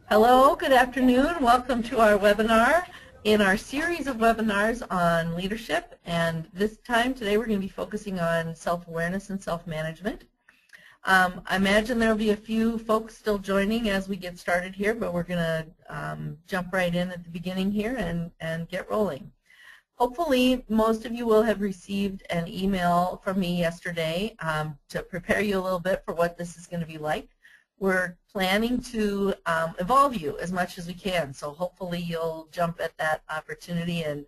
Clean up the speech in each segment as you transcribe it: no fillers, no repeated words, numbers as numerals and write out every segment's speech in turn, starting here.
Hello, good afternoon. Welcome to our webinar in our series of webinars on leadership. And this time, today, we're going to be focusing on self-awareness and self-management. I imagine there will be a few folks still joining as we get started here, but we're going to jump right in at the beginning here and get rolling. Hopefully, most of you will have received an email from me yesterday to prepare you a little bit for what this is going to be like. We're planning to evolve you as much as we can, so hopefully you'll jump at that opportunity. And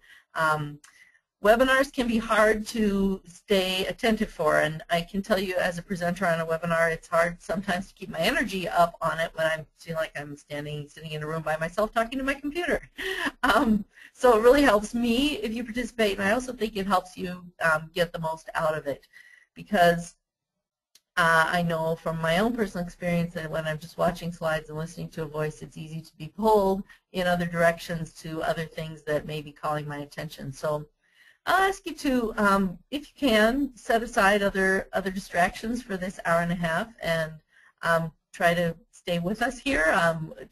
webinars can be hard to stay attentive for, and I can tell you as a presenter on a webinar, it's hard sometimes to keep my energy up on it when I feel like I'm sitting in a room by myself talking to my computer. So it really helps me if you participate, and I also think it helps you get the most out of it, because I know from my own personal experience that when I'm just watching slides and listening to a voice, it's easy to be pulled in other directions to other things that may be calling my attention. So I'll ask you to, if you can, set aside other distractions for this hour and a half and try to stay with us here.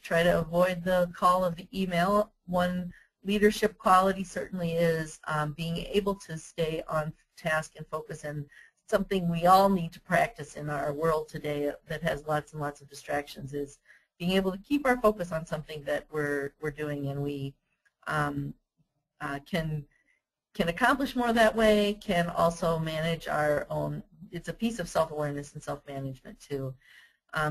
Try to avoid the call of the email. One leadership quality certainly is being able to stay on task and focus, and something we all need to practice in our world today that has lots and lots of distractions is being able to keep our focus on something that we're doing, and we can accomplish more that way, can also manage our own. It's a piece of self-awareness and self-management to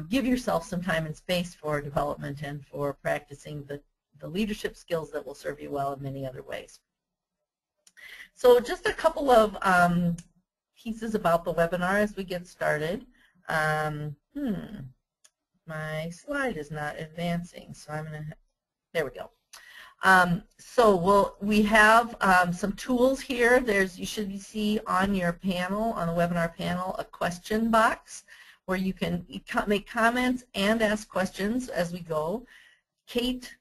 give yourself some time and space for development and for practicing the leadership skills that will serve you well in many other ways. So just a couple of pieces about the webinar as we get started. My slide is not advancing, so I'm going to, there we go. So we have some tools here. You should see on your panel, on the webinar panel, a question box where you can make comments and ask questions as we go. Kate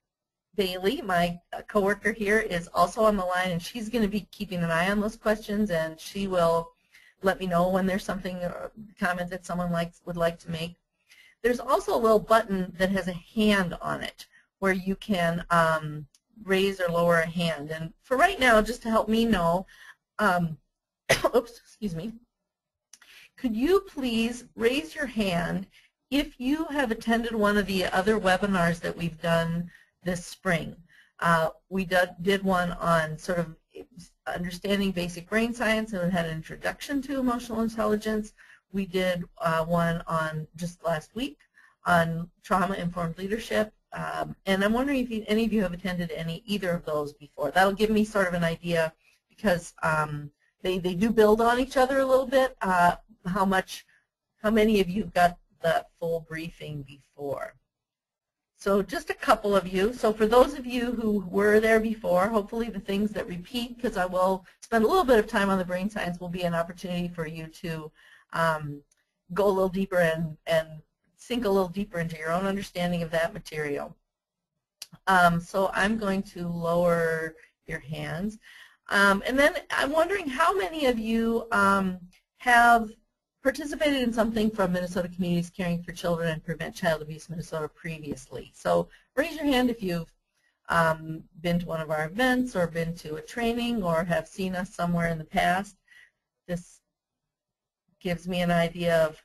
Bailey, my coworker here, is also on the line, and she's going to be keeping an eye on those questions, and she will let me know when there's something, comment that someone would like to make. There's also a little button that has a hand on it where you can raise or lower a hand. And for right now, just to help me know, oops, excuse me, could you please raise your hand if you have attended one of the other webinars that we've done this spring? We did one on sort of understanding basic brain science, and it had an introduction to emotional intelligence. We did one on just last week on trauma-informed leadership. And I'm wondering if any of you have attended either of those before. That'll give me sort of an idea, because they do build on each other a little bit, how many of you got the full briefing before. So just a couple of you. So for those of you who were there before, hopefully the things that repeat, because I will spend a little bit of time on the brain science, will be an opportunity for you to go a little deeper and sink a little deeper into your own understanding of that material. So I'm going to lower your hands. And then I'm wondering how many of you have participated in something from Minnesota Communities Caring for Children and Prevent Child Abuse Minnesota previously. So raise your hand if you've been to one of our events or been to a training or have seen us somewhere in the past. This gives me an idea of,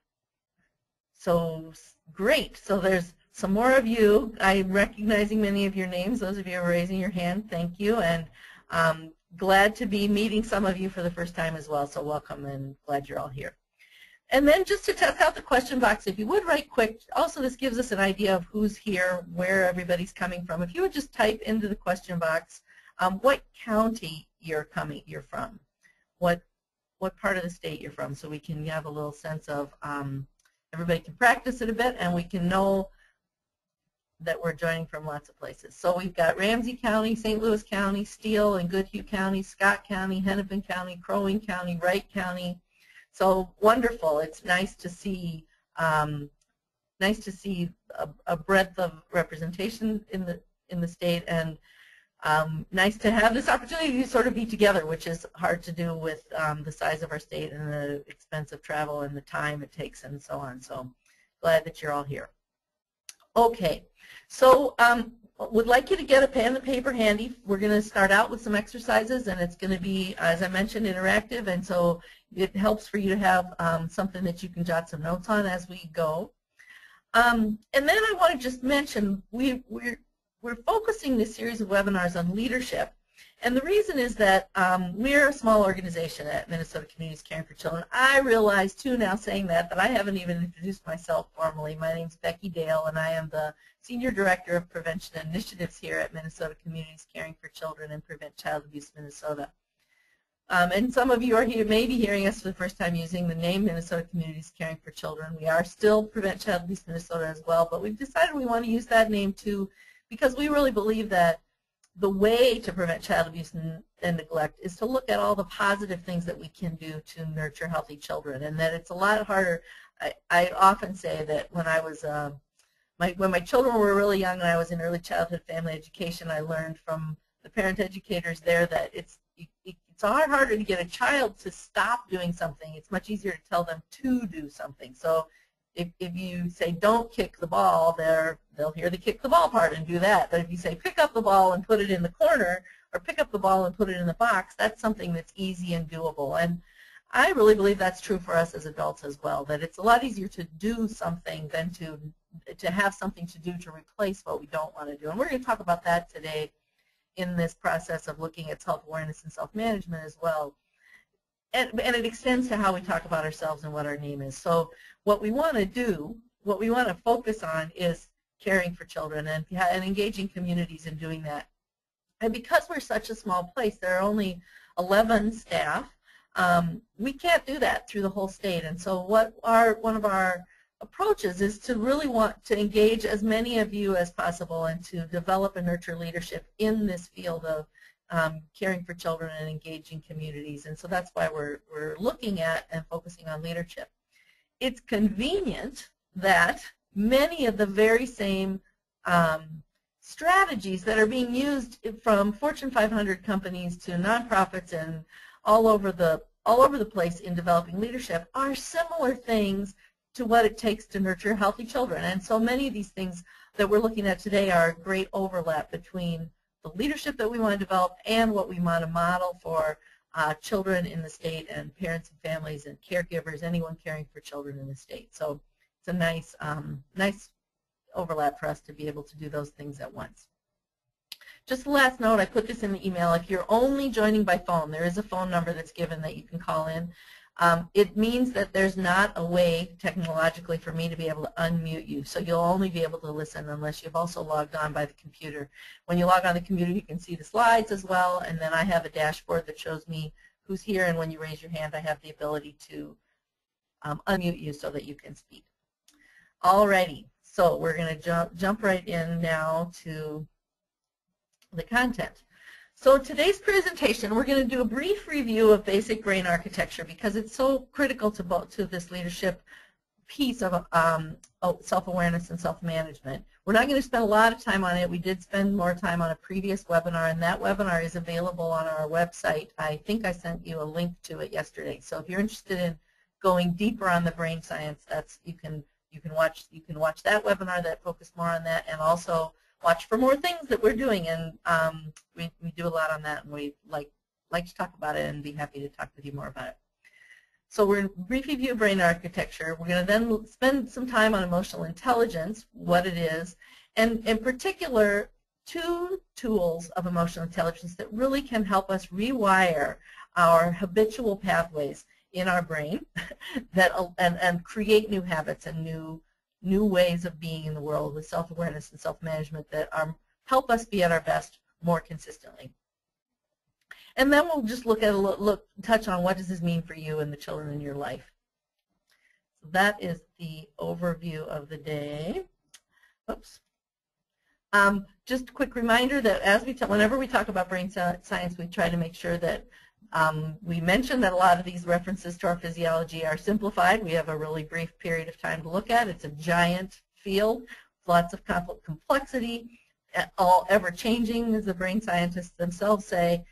so great. So there's some more of you. I'm recognizing many of your names. Those of you who are raising your hand, thank you. And glad to be meeting some of you for the first time as well. So welcome, and glad you're all here. And then just to test out the question box, if you would write quick, also this gives us an idea of who's here, where everybody's coming from. If you would just type into the question box what county you're from, what part of the state you're from, so we can have a little sense of, everybody can practice it a bit, and we can know that we're joining from lots of places. So we've got Ramsey County, St. Louis County, Steele and Goodhue County, Scott County, Hennepin County, Crow Wing County, Wright County. So wonderful. It's nice to see a breadth of representation in the state, and nice to have this opportunity to sort of be together, which is hard to do with the size of our state and the expense of travel and the time it takes and so on. So glad that you're all here. Okay, So would like you to get a pen and paper handy. We're going to start out with some exercises, and it's going to be, as I mentioned, interactive, and so it helps for you to have something that you can jot some notes on as we go. And then I want to just mention we're focusing this series of webinars on leadership. And the reason is that we're a small organization at Minnesota Communities Caring for Children. I realize, too, now saying that I haven't even introduced myself formally. My name's Becky Dale, and I am the Senior Director of Prevention Initiatives here at Minnesota Communities Caring for Children and Prevent Child Abuse Minnesota. And some of you are here, may be hearing us for the first time using the name Minnesota Communities Caring for Children. We are still Prevent Child Abuse Minnesota as well, but we've decided we want to use that name, too, because we really believe that the way to prevent child abuse and neglect is to look at all the positive things that we can do to nurture healthy children, and that it's a lot harder. I often say that when I was when my children were really young and I was in early childhood family education, I learned from the parent educators there that it's a lot harder to get a child to stop doing something. It's much easier to tell them to do something. So if you say don't kick the ball, they'll hear the kick the ball part and do that. But if you say pick up the ball and put it in the corner, or pick up the ball and put it in the box, that's something that's easy and doable. And I really believe that's true for us as adults as well, that it's a lot easier to do something than to have something to do to replace what we don't want to do. And we're going to talk about that today in this process of looking at self-awareness and self-management as well. And it extends to how we talk about ourselves and what our name is. So what we want to do, what we want to focus on is caring for children and engaging communities in doing that. And because we're such a small place, there are only 11 staff, we can't do that through the whole state. And so one of our approaches is to really want to engage as many of you as possible and to develop and nurture leadership in this field of caring for children and engaging communities. And so that's why we're looking at and focusing on leadership. It's convenient that many of the very same strategies that are being used from Fortune 500 companies to nonprofits and all over the place in developing leadership are similar things to what it takes to nurture healthy children. And so many of these things that we're looking at today are a great overlap between the leadership that we want to develop and what we want to model for children in the state and parents and families and caregivers, anyone caring for children in the state. So it's a nice, nice overlap for us to be able to do those things at once. Just a last note, I put this in the email. If you're only joining by phone, there is a phone number that's given that you can call in. It means that there's not a way technologically for me to be able to unmute you, so you'll only be able to listen unless you've also logged on by the computer. When you log on the computer, you can see the slides as well, and then I have a dashboard that shows me who's here, and when you raise your hand, I have the ability to unmute you so that you can speak. Alrighty, so we're going to jump right in now to the content. So today's presentation, we're going to do a brief review of basic brain architecture because it's so critical to this leadership piece of self-awareness and self-management. We're not going to spend a lot of time on it. We did spend more time on a previous webinar, and that webinar is available on our website. I think I sent you a link to it yesterday. So if you're interested in going deeper on the brain science, you can watch that webinar that focused more on that, and also watch for more things that we're doing, and we do a lot on that, and we like to talk about it and be happy to talk with you more about it. So we're going to brief review brain architecture. We're going to then spend some time on emotional intelligence, what it is, and in particular, two tools of emotional intelligence that really can help us rewire our habitual pathways in our brain and create new habits and new ways of being in the world with self-awareness and self-management that help us be at our best more consistently. And then we'll just touch on what does this mean for you and the children in your life. So that is the overview of the day. Oops. Just a quick reminder that whenever we talk about brain science, we try to make sure that we mention that a lot of these references to our physiology are simplified. We have a really brief period of time to look at. It's a giant field, lots of complexity, all ever-changing, as the brain scientists themselves say.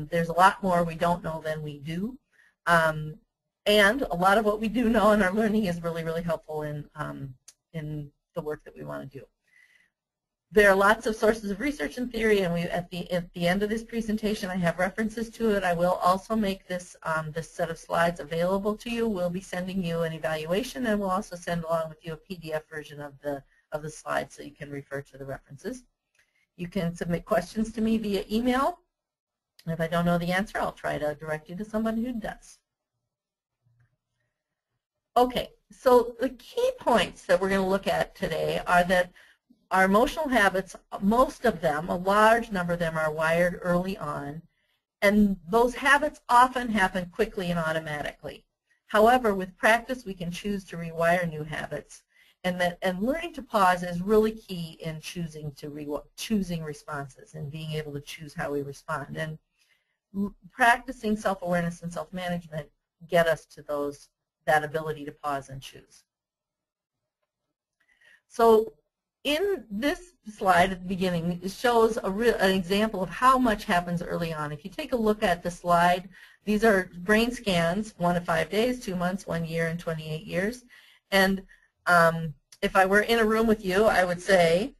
There's a lot more we don't know than we do. And a lot of what we do know and are learning is really, really helpful in the work that we want to do. There are lots of sources of research and theory, and at the end of this presentation I have references to it. I will also make this set of slides available to you. We'll be sending you an evaluation, and we'll also send along with you a PDF version of the slides so you can refer to the references. You can submit questions to me via email. And if I don't know the answer, I'll try to direct you to somebody who does. Okay, so the key points that we're going to look at today are that our emotional habits, most of them, a large number of them, are wired early on, and those habits often happen quickly and automatically. However, with practice, we can choose to rewire new habits, and learning to pause is really key in choosing responses and being able to choose how we respond. And practicing self-awareness and self-management get us to that ability to pause and choose. So in this slide at the beginning, it shows an example of how much happens early on. If you take a look at the slide, these are brain scans, 1 to 5 days, 2 months, 1 year, and 28 years. And if I were in a room with you, I would say,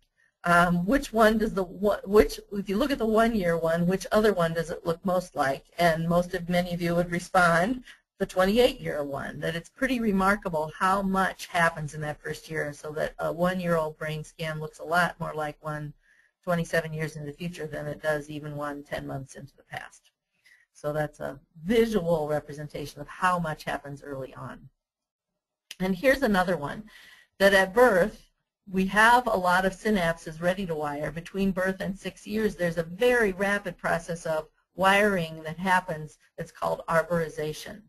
which one does if you look at the 1-year one, which other one does it look most like? And many of you would respond, the 28-year one, that it's pretty remarkable how much happens in that first year, so that a 1-year-old brain scan looks a lot more like one 27 years into the future than it does even one 10 months into the past. So that's a visual representation of how much happens early on. And here's another one, that at birth, we have a lot of synapses ready to wire. Between birth and 6 years, there's a very rapid process of wiring that happens that's called arborization.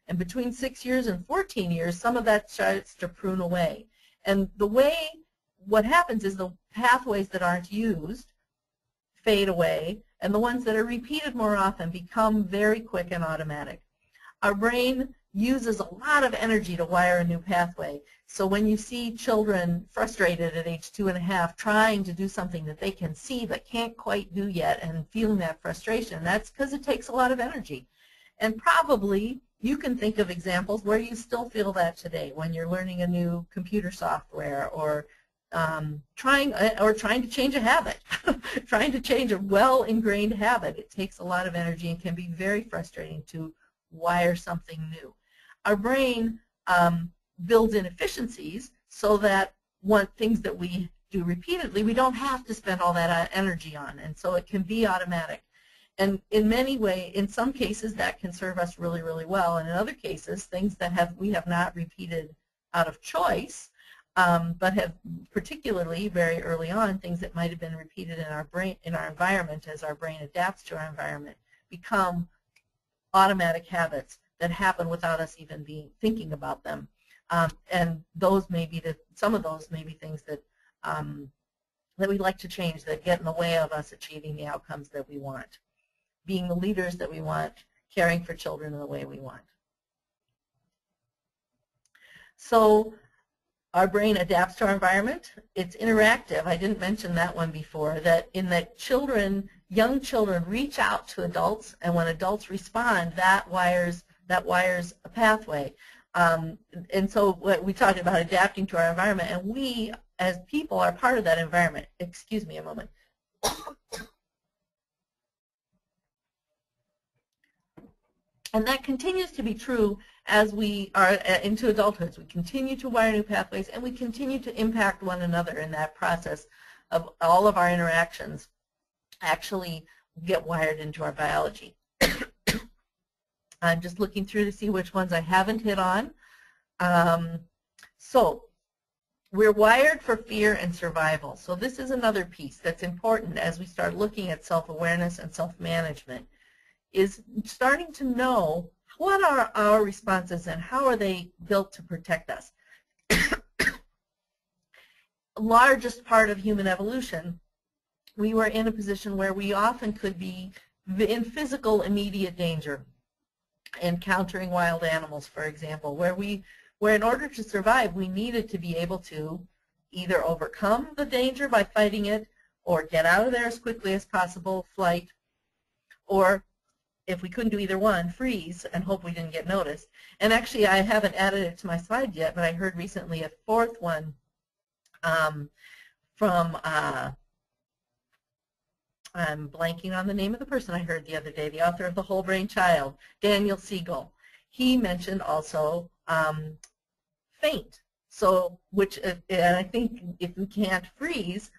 And between 6 years and 14 years, some of that starts to prune away. And what happens is the pathways that aren't used fade away, and the ones that are repeated more often become very quick and automatic. Our brain uses a lot of energy to wire a new pathway. So when you see children frustrated at age 2.5 trying to do something that they can see but can't quite do yet and feeling that frustration, that's because it takes a lot of energy. And probably you can think of examples where you still feel that today when you're learning a new computer software or trying to change a habit, trying to change a well-ingrained habit. It takes a lot of energy and can be very frustrating to wire something new. Our brain builds in efficiencies so that things that we do repeatedly, we don't have to spend all that energy on, and so it can be automatic. And in some cases, that can serve us really, really well. And in other cases, things that we have not repeated out of choice, but have particularly very early on, things that might have been repeated in our brain, in our environment, as our brain adapts to our environment, become automatic habits that happen without us even thinking about them. And some of those may be things that we'd like to change, that get in the way of us achieving the outcomes that we want, being the leaders that we want, caring for children in the way we want. So our brain adapts to our environment. It's interactive. I didn't mention that one before, that young children reach out to adults, and when adults respond, that wires a pathway. And so what we talked about, adapting to our environment, and we as people are part of that environment. Excuse me a moment. And that continues to be true as we are into adulthood. We continue to wire new pathways, and we continue to impact one another in that process of all of our interactions actually get wired into our biology. I'm just looking through to see which ones I haven't hit on. So we're wired for fear and survival. So this is another piece that's important as we start looking at self-awareness and self-management, is starting to know what are our responses and how are they built to protect us. Largest part of human evolution, we were in a position where we often could be in physical immediate danger, encountering wild animals, for example, where in order to survive, we needed to be able to either overcome the danger by fighting it, or get out of there as quickly as possible, flight, or if we couldn't do either one, freeze and hope we didn't get noticed. And actually, I haven't added it to my slide yet, but I heard recently a fourth one from I'm blanking on the name of the person I heard the other day, the author of The Whole Brain Child, Daniel Siegel. He mentioned also faint. So, and I think if we can't freeze,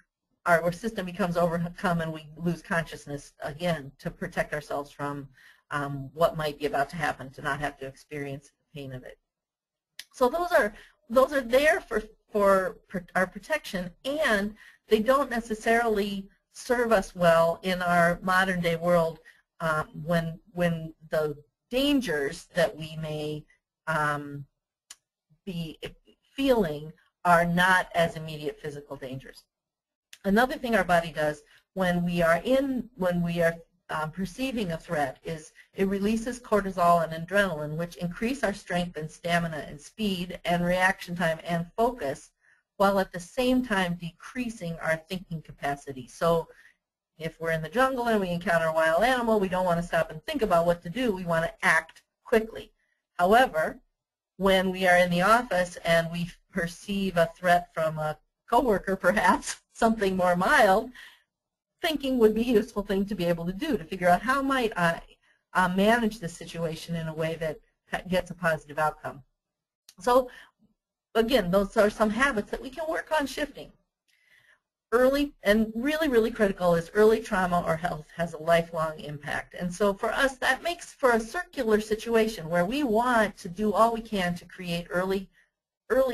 our system becomes overcome and we lose consciousness again to protect ourselves from what might be about to happen, to not have to experience the pain of it. So those are there for our protection, and they don't necessarily serve us well in our modern day world when the dangers that we may be feeling are not as immediate physical dangers. Another thing our body does when we are perceiving a threat is it releases cortisol and adrenaline, which increase our strength and stamina and speed and reaction time and focus, while at the same time decreasing our thinking capacity. So if we're in the jungle and we encounter a wild animal, we don't want to stop and think about what to do. We want to act quickly. However, when we are in the office and we perceive a threat from a coworker, perhaps something more mild, thinking would be a useful thing to be able to do, to figure out how might I manage this situation in a way that gets a positive outcome. So again, those are some habits that we can work on shifting. Early and really critical is early trauma or health has a lifelong impact. And so for us, that makes for a circular situation where we want to do all we can to create early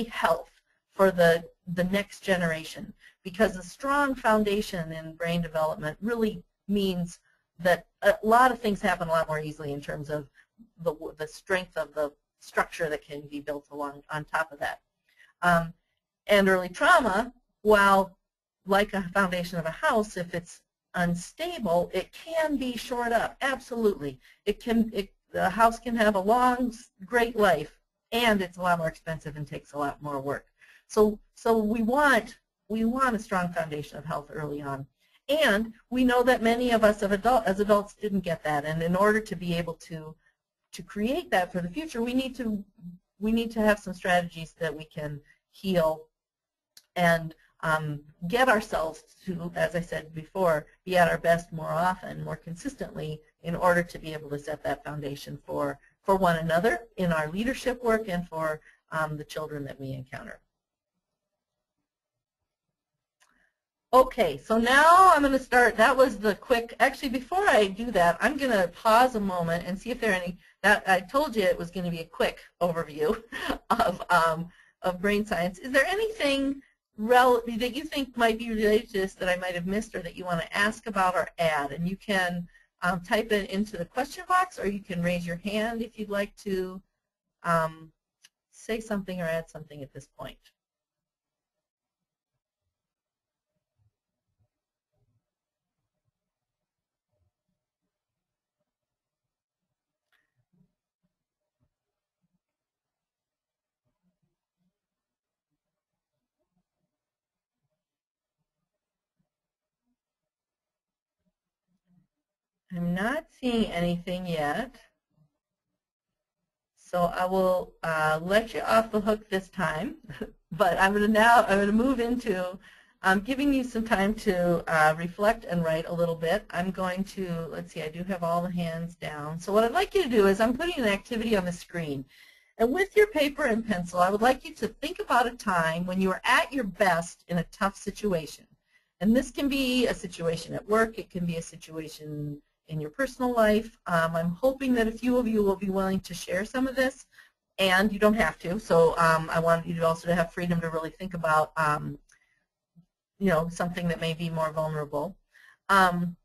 health for the next generation, because a strong foundation in brain development really means that a lot of things happen a lot more easily in terms of the strength of the structure that can be built along on top of that. And early trauma, while like a foundation of a house, if it's unstable, it can be shored up. Absolutely, the house can have a long, great life, and it's a lot more expensive and takes a lot more work. So we want a strong foundation of health early on. And we know that many of us as adults didn't get that. And in order to be able to create that for the future, we need to have some strategies that we can heal and get ourselves to, as I said before, be at our best more often, more consistently, in order to be able to set that foundation for one another in our leadership work and for the children that we encounter. Okay, so now I'm going to start. That was the quick. Actually, before I do that, I'm going to pause a moment and see if there are any. I told you it was going to be a quick overview of brain science. Is there anything that you think might be related to this that I might have missed or that you want to ask about or add? And you can type it into the question box, or you can raise your hand if you'd like to say something or add something at this point. I'm not seeing anything yet, so I will let you off the hook this time. But I'm going to move into giving you some time to reflect and write a little bit. I'm going to, let's see, I do have all the hands down. So what I'd like you to do is I'm putting an activity on the screen. And with your paper and pencil, I would like you to think about a time when you were at your best in a tough situation. And this can be a situation at work. It can be a situation in your personal life. I'm hoping that a few of you will be willing to share some of this, and you don't have to. So I want you to also have freedom to really think about something that may be more vulnerable. And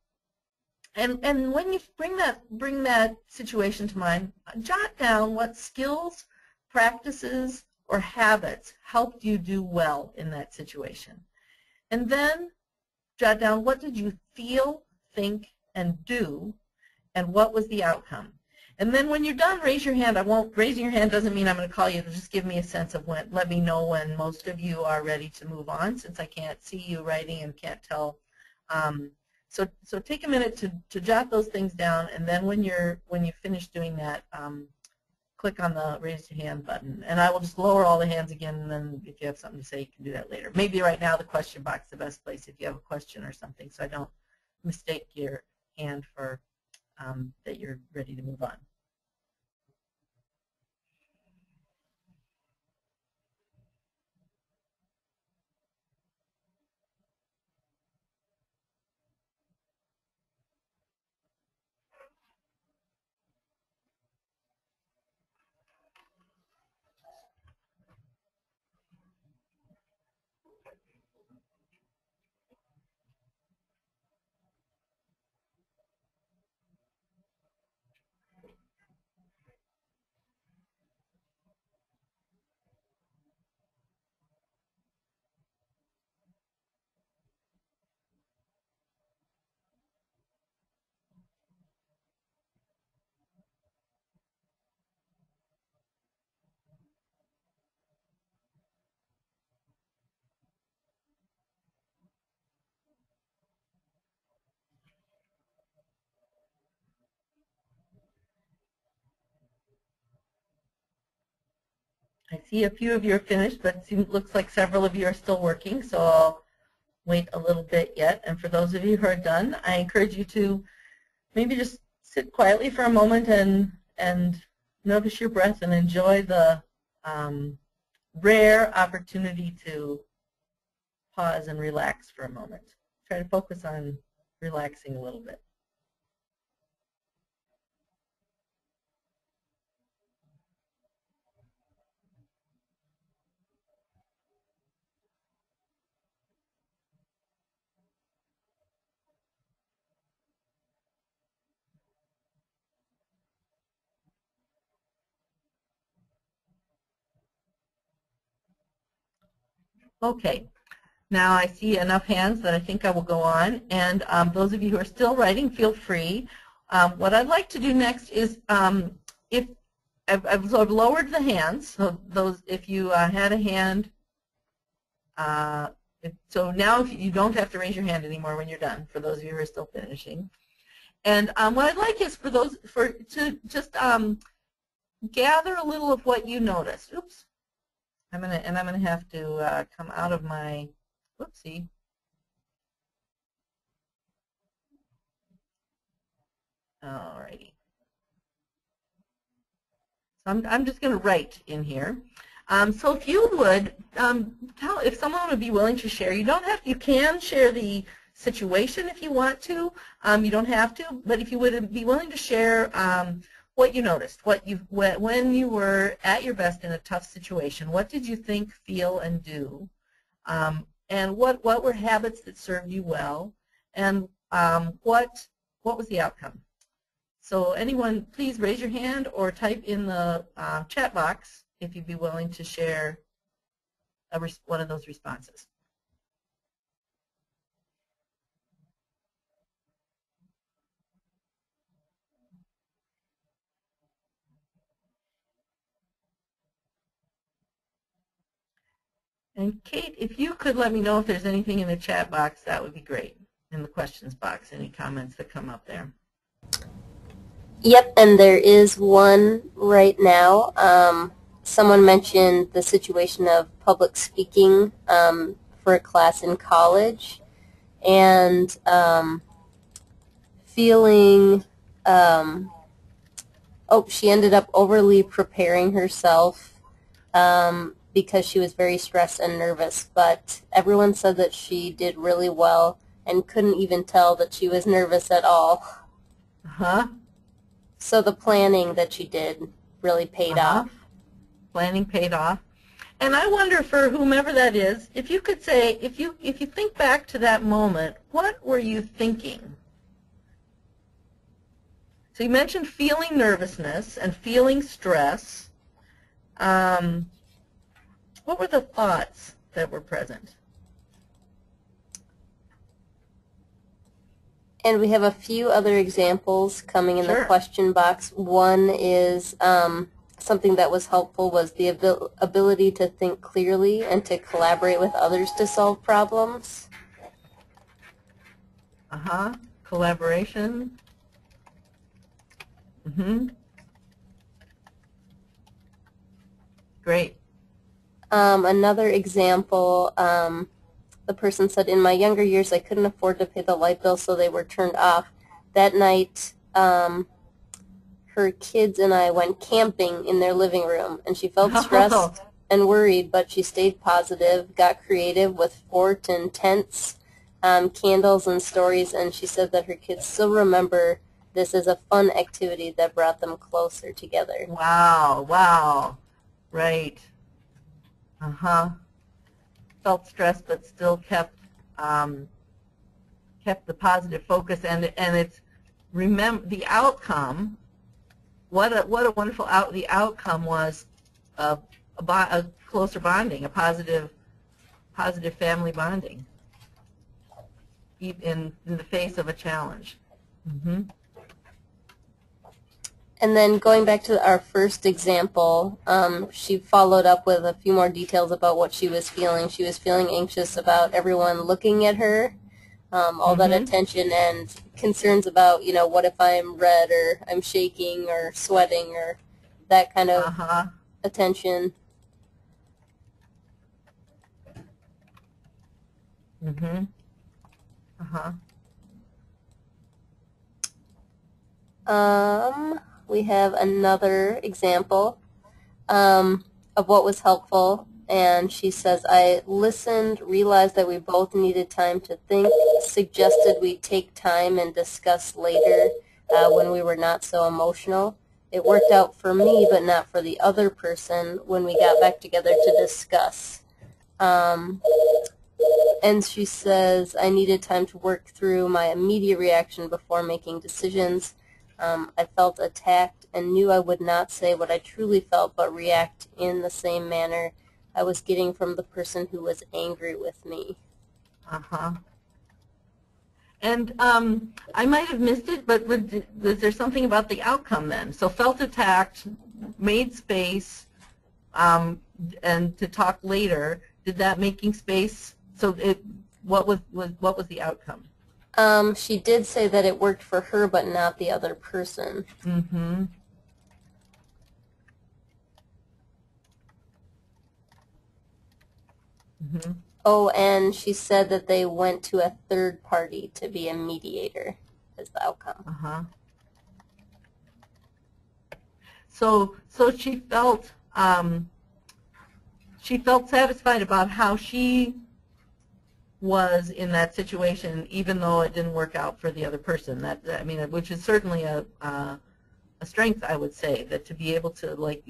when you bring that situation to mind, jot down what skills, practices, or habits helped you do well in that situation. And then jot down what did you feel, think, and do, and what was the outcome. And then when you're done, raise your hand. Raising your hand doesn't mean I'm going to call you. It'll just give me a sense of when. Let me know when most of you are ready to move on, since I can't see you writing and can't tell. So take a minute to jot those things down, and then when you finish doing that, click on the raise your hand button. And I will just lower all the hands again, and then if you have something to say, you can do that later. Maybe right now the question box is the best place if you have a question or something, so I don't mistake your hand for that you're ready to move on. I see a few of you are finished, but it looks like several of you are still working, so I'll wait a little bit yet. And for those of you who are done, I encourage you to maybe just sit quietly for a moment and notice your breath and enjoy the rare opportunity to pause and relax for a moment. Try to focus on relaxing a little bit. Okay, now I see enough hands that I think I will go on. And those of you who are still writing, feel free. What I'd like to do next is, if I've lowered the hands, so those, if you had a hand, so now you don't have to raise your hand anymore when you're done, for those of you who are still finishing. And what I'd like is for those, to just gather a little of what you noticed. Oops. I'm gonna have to come out of my, whoopsie. Alrighty. So I'm just going to write in here. So if you would if someone would be willing to share, you don't have, you can share the situation if you want to. You don't have to, but if you would be willing to share what you noticed, when you were at your best in a tough situation, what did you think, feel, and do, and what were habits that served you well, and what was the outcome? So anyone, please raise your hand or type in the chat box if you'd be willing to share one of those responses. And Kate, if you could let me know if there's anything in the chat box, that would be great. In the questions box, any comments that come up there. Yep, and there is one right now. Someone mentioned the situation of public speaking for a class in college, and feeling, she ended up overly preparing herself because she was very stressed and nervous, but everyone said that she did really well and couldn't even tell that she was nervous at all. Uh-huh. So the planning that she did really paid off. Planning paid off. And I wonder, for whomever that is, if you could say, if you think back to that moment, what were you thinking? So you mentioned feeling nervousness and feeling stress. What were the thoughts that were present? And we have a few other examples coming in the question box. One is something that was helpful was the ability to think clearly and to collaborate with others to solve problems. Collaboration. Great. Another example the person said, in my younger years, I couldn't afford to pay the light bill, so they were turned off. That night, her kids and I went camping in their living room, and she felt stressed and worried, but she stayed positive, got creative with fort and tents, candles and stories, and she said that her kids still remember this as a fun activity that brought them closer together. Wow, wow, right. Felt stressed, but still kept kept the positive focus, and it's remember the outcome. What a wonderful the outcome was a closer bonding, a positive family bonding, in the face of a challenge. And then going back to our first example, she followed up with a few more details about what she was feeling. She was feeling anxious about everyone looking at her, all that attention, and concerns about, what if I'm red or I'm shaking or sweating or that kind of attention. We have another example of what was helpful, and she says, I listened, realized that we both needed time to think, suggested we take time and discuss later when we were not so emotional. It worked out for me, but not for the other person when we got back together to discuss. And she says, I needed time to work through my immediate reaction before making decisions. I felt attacked and knew I would not say what I truly felt, but react in the same manner I was getting from the person who was angry with me. And I might have missed it, but was there something about the outcome then? So felt attacked, made space, and to talk later. Did that making space? So what was the outcome? She did say that it worked for her, but not the other person. Oh, and she said that they went to a third party to be a mediator as the outcome. So she felt satisfied about how she was in that situation, even though it didn't work out for the other person. I mean, which is certainly a strength, I would say, that to be able to, like,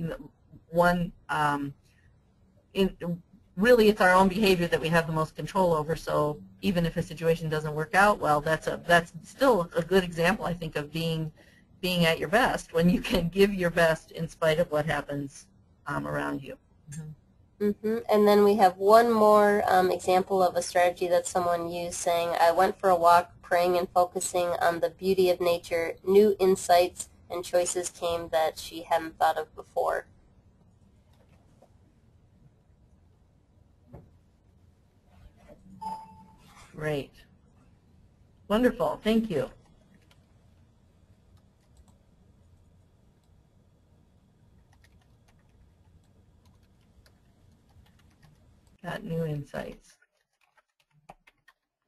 really it's our own behavior that we have the most control over. So even if a situation doesn't work out well, that's still a good example, I think, of being at your best, when you can give your best in spite of what happens around you. And then we have one more example of a strategy that someone used, saying, I went for a walk, praying and focusing on the beauty of nature. New insights and choices came that she hadn't thought of before. Great. Wonderful. Thank you. Got new insights.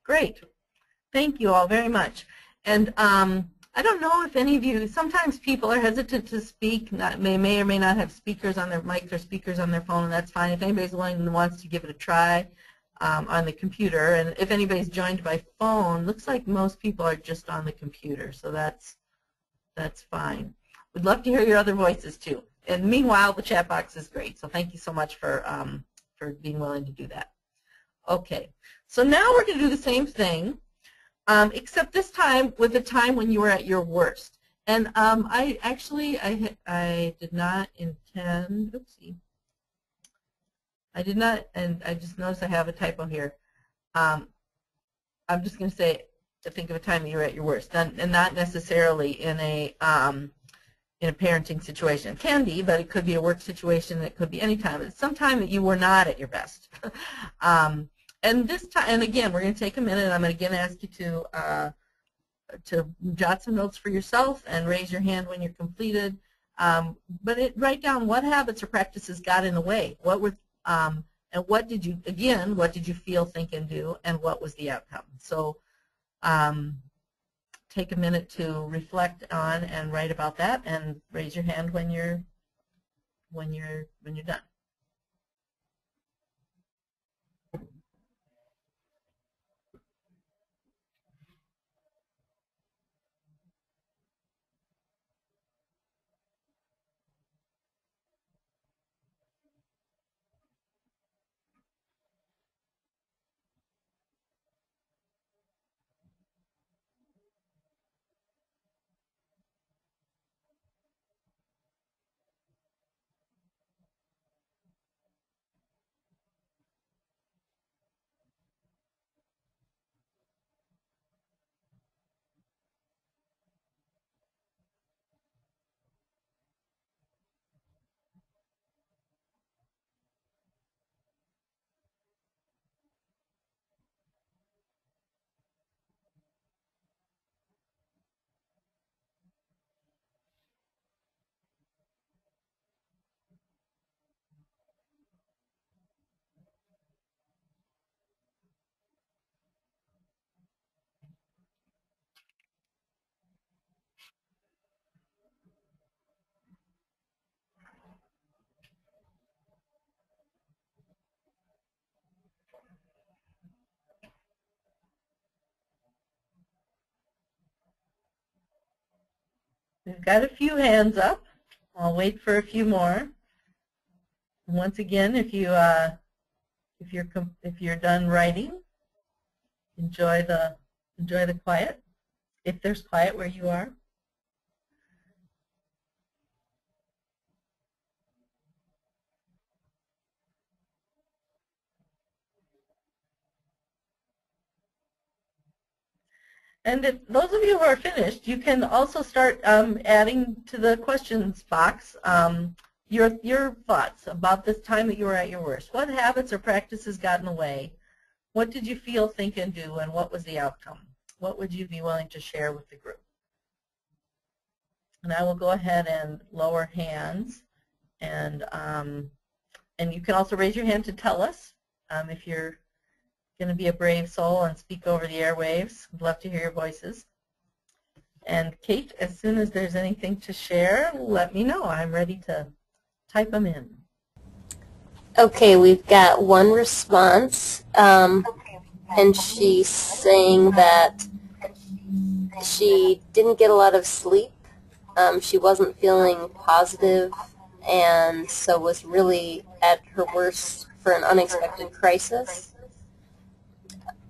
Great. Thank you all very much. And I don't know if any of you, sometimes people are hesitant to speak, they may or may not have speakers on their mics or speakers on their phone, and that's fine. If anybody's willing and wants to give it a try on the computer, and if anybody's joined by phone, looks like most people are just on the computer, so that's fine. We'd love to hear your other voices too. And meanwhile, the chat box is great, so thank you so much for being willing to do that. Okay, so now we're going to do the same thing, except this time with the time when you were at your worst. And I did not intend, oopsie, I did not, and I just noticed I have a typo here. I'm just going to say, think of a time you were at your worst, and not necessarily in a parenting situation. It can be, but it could be a work situation. It could be any time. It's some time that you were not at your best. And this time, and again, we're going to take a minute. And I'm going to again ask you to jot some notes for yourself and raise your hand when you're completed. But write down what habits or practices got in the way. What were And what did you, again, what did you feel, think, and do, and what was the outcome? So take a minute to reflect on and write about that, and raise your hand when you're done. We've got a few hands up. I'll wait for a few more. Once again, if you're done writing, enjoy the quiet, if there's quiet where you are. And if those of you who are finished, you can also start adding to the questions box your thoughts about this time that you were at your worst. What habits or practices got in the way? What did you feel, think, and do, and what was the outcome? What would you be willing to share with the group? And I will go ahead and lower hands, and you can also raise your hand to tell us if you're going to be a brave soul and speak over the airwaves. I'd love to hear your voices. And Kate, as soon as there's anything to share, let me know. I'm ready to type them in. Okay, we've got one response, and she's saying that she didn't get a lot of sleep. She wasn't feeling positive, and so was really at her worst for an unexpected crisis.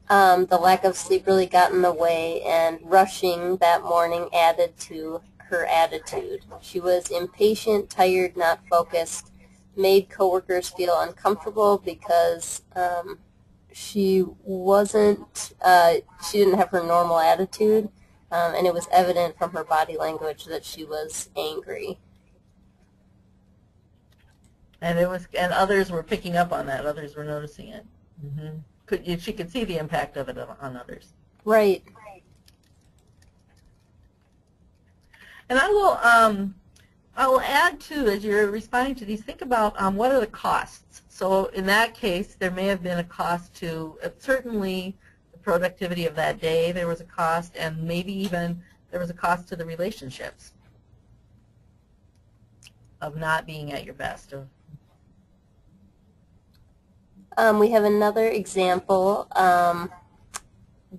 The lack of sleep really got in the way, and rushing that morning added to her attitude. She was impatient, tired, not focused, made coworkers feel uncomfortable because she didn't have her normal attitude, and it was evident from her body language that she was angry. And others were picking up on that. Others were noticing it. Mm-hmm. She could see the impact of it on others. Right. And I will add too, as you're responding to these, think about what are the costs. So in that case, there may have been a cost to certainly the productivity of that day. There was a cost, and maybe even there was a cost to the relationships of not being at your best. We have another example.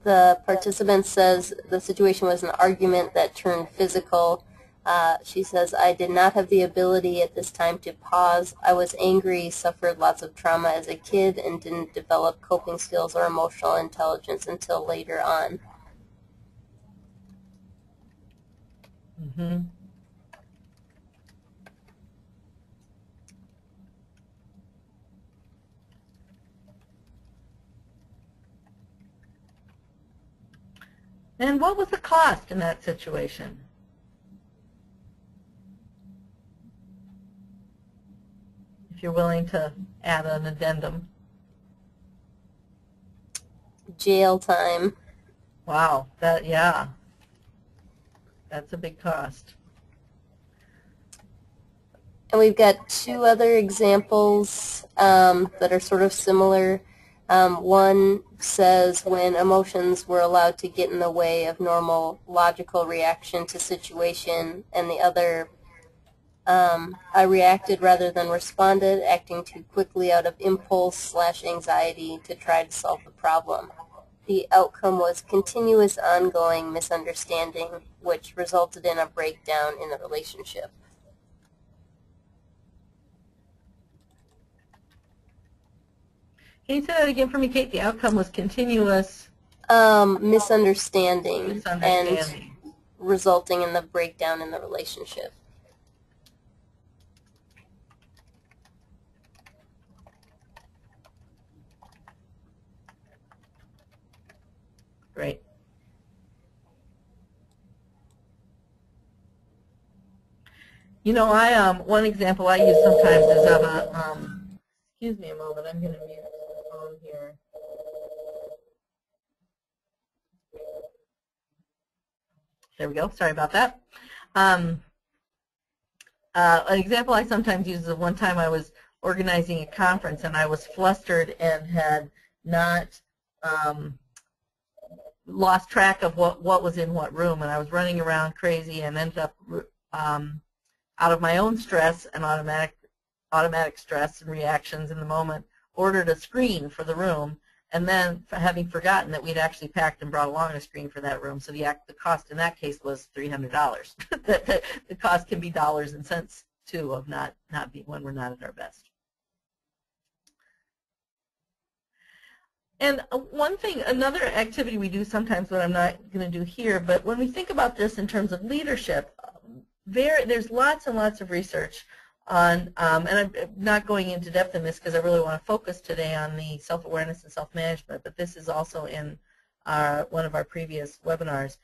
The participant says the situation was an argument that turned physical. She says, I did not have the ability at this time to pause. I was angry, suffered lots of trauma as a kid, and didn't develop coping skills or emotional intelligence until later on. Mm-hmm. And what was the cost in that situation? If you're willing to add an addendum. Jail time. Wow, yeah. That's a big cost. And we've got two other examples that are sort of similar. One says when emotions were allowed to get in the way of normal logical reaction to situation, and the other, I reacted rather than responded, acting too quickly out of impulse/anxiety to try to solve the problem. The outcome was continuous ongoing misunderstanding, which resulted in a breakdown in the relationship. Can you say that again for me, Kate? The outcome was continuous Misunderstanding and misunderstanding. resulting in the breakdown in the relationship. Great. You know, one example I use sometimes is of a excuse me a moment. I'm going to mute the phone here. There we go. Sorry about that. An example I sometimes use is one time I was organizing a conference and I was flustered and had not lost track of what was in what room, and I was running around crazy and ended up out of my own stress and automatic stress and reactions in the moment, ordered a screen for the room, and then having forgotten that we'd actually packed and brought along a screen for that room. So the cost in that case was $300. The cost can be dollars and cents too of not being when we're not at our best. And one thing, another activity we do sometimes, what I'm not going to do here, but when we think about this in terms of leadership, there's lots and lots of research on, and I'm not going into depth in this because I really want to focus today on the self-awareness and self-management, but this is also in one of our previous webinars.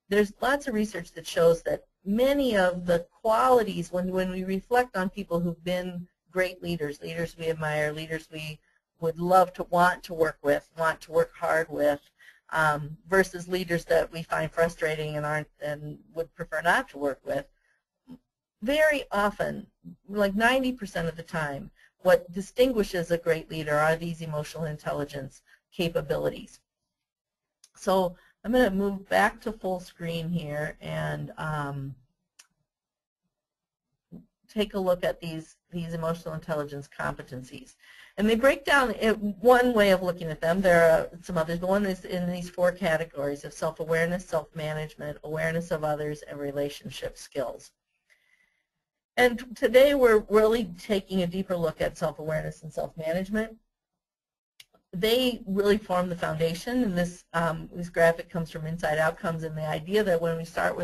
There's lots of research that shows that many of the qualities, when we reflect on people who've been great leaders, leaders we admire, leaders we would love to want to work with, want to work hard with, versus leaders that we find frustrating and would prefer not to work with, very often, like 90% of the time, what distinguishes a great leader are these emotional intelligence capabilities. So I'm going to move back to full screen here and take a look at these emotional intelligence competencies. And they break down one way of looking at them. There are some others, but one is in these four categories of self-awareness, self-management, awareness of others, and relationship skills. And today we're really taking a deeper look at self-awareness and self-management. They really form the foundation, and this graphic comes from Inside Outcomes, and the idea that when we start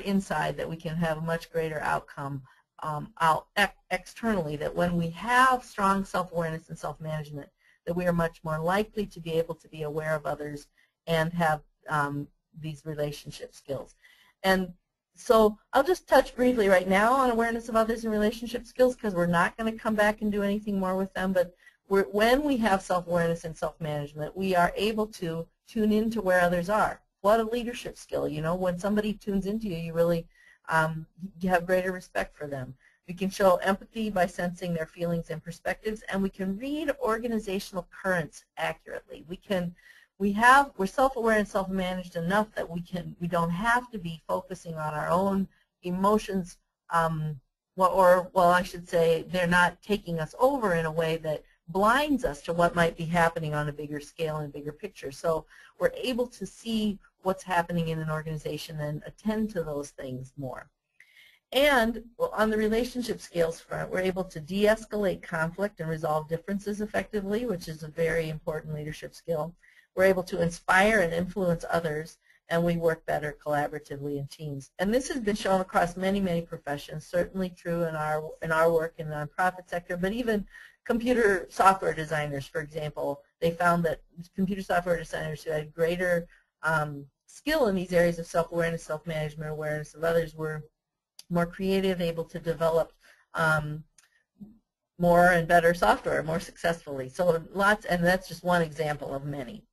inside, that we can have a much greater outcome out externally, that when we have strong self-awareness and self-management, that we are much more likely to be able to be aware of others and have these relationship skills. And so I'll just touch briefly right now on awareness of others and relationship skills, because we're not going to come back and do anything more with them. But when we have self-awareness and self-management, we are able to tune into where others are. What a leadership skill. You know, when somebody tunes into you, you really you have greater respect for them. We can show empathy by sensing their feelings and perspectives, and we can read organizational currents accurately. We're self-aware and self-managed enough that we don't have to be focusing on our own emotions, well, I should say they're not taking us over in a way that blinds us to what might be happening on a bigger scale and bigger picture. So we're able to see what's happening in an organization and attend to those things more. And on the relationship skills front, we're able to de-escalate conflict and resolve differences effectively, which is a very important leadership skill. We're able to inspire and influence others, and we work better collaboratively in teams. And this has been shown across many, many professions, certainly true in our work in the nonprofit sector, but even computer software designers, for example, they found that computer software designers who had greater skill in these areas of self-awareness, self-management, awareness of others were more creative, able to develop more and better software more successfully. So and that's just one example of many.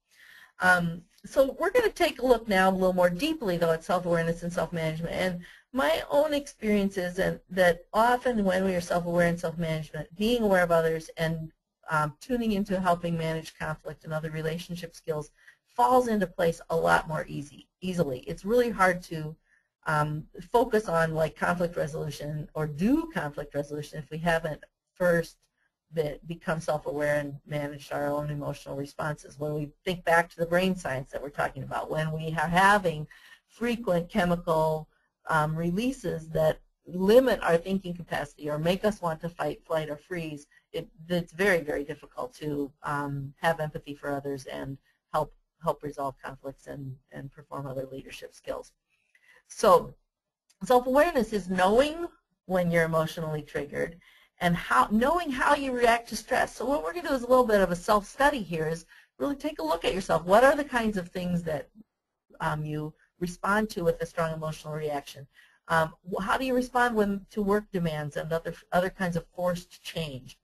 So we're going to take a look now a little more deeply, though, at self-awareness and self-management. And my own experience is that often when we are self-aware and self-management, being aware of others and tuning into helping manage conflict and other relationship skills falls into place a lot more easily. It's really hard to focus on like conflict resolution or do conflict resolution if we haven't first become self-aware and managed our own emotional responses. When we think back to the brain science that we're talking about, when we are having frequent chemical releases that limit our thinking capacity or make us want to fight, flight, or freeze, it's very, very difficult to have empathy for others and help resolve conflicts and perform other leadership skills. So self-awareness is knowing when you're emotionally triggered and knowing how you react to stress. So what we're going to do is a little bit of a self-study here, is really take a look at yourself. What are the kinds of things that you respond to with a strong emotional reaction? How do you respond to work demands and other kinds of forced change?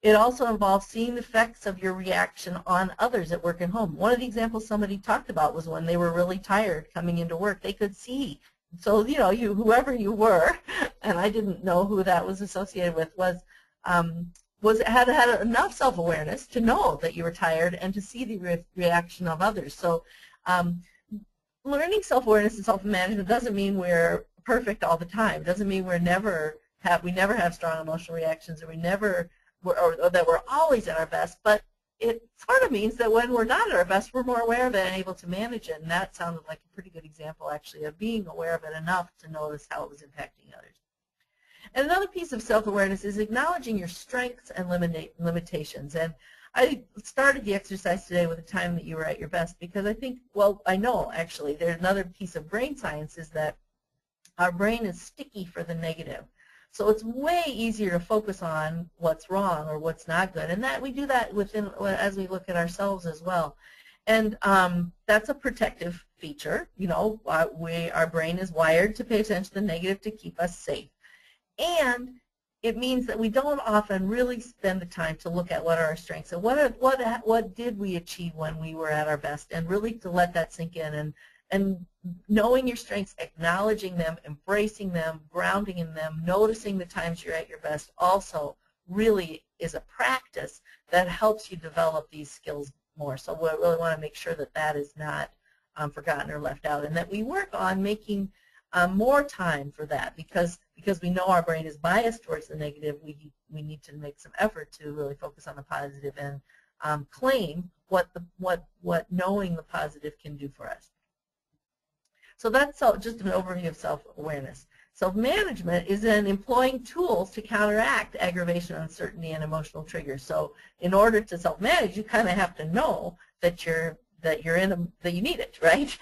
It also involves seeing the effects of your reaction on others at work and home. One of the examples somebody talked about was when they were really tired coming into work. They could see. So, you know, whoever you were, and I didn't know who that was associated with, had enough self-awareness to know that you were tired and to see the reaction of others. So learning self-awareness and self-management doesn't mean we're perfect all the time. It doesn't mean we never have strong emotional reactions, or that we're always at our best, but it sort of means that when we're not at our best, we're more aware of it and able to manage it. And that sounded like a pretty good example, actually, of being aware of it enough to notice how it was impacting others. And another piece of self-awareness is acknowledging your strengths and limitations. And I started the exercise today with the time that you were at your best because I think, well, I know, actually, there's another piece of brain science is that our brain is sticky for the negative. So it's way easier to focus on what's wrong or what's not good, and that we do that as we look at ourselves as well. And that's a protective feature. You know, our brain is wired to pay attention to the negative to keep us safe. And it means that we don't often really spend the time to look at what are our strengths and what did we achieve when we were at our best, and really to let that sink in and knowing your strengths, acknowledging them, embracing them, grounding in them, noticing the times you're at your best also really is a practice that helps you develop these skills more. So we really want to make sure that that is not forgotten or left out, and that we work on making more time for that, because we know our brain is biased towards the negative. We need to make some effort to really focus on the positive and claim what knowing the positive can do for us. So that's just an overview of self-awareness. Self-management is in employing tools to counteract aggravation, uncertainty, and emotional triggers. So in order to self-manage, you kind of have to know that you need it, right?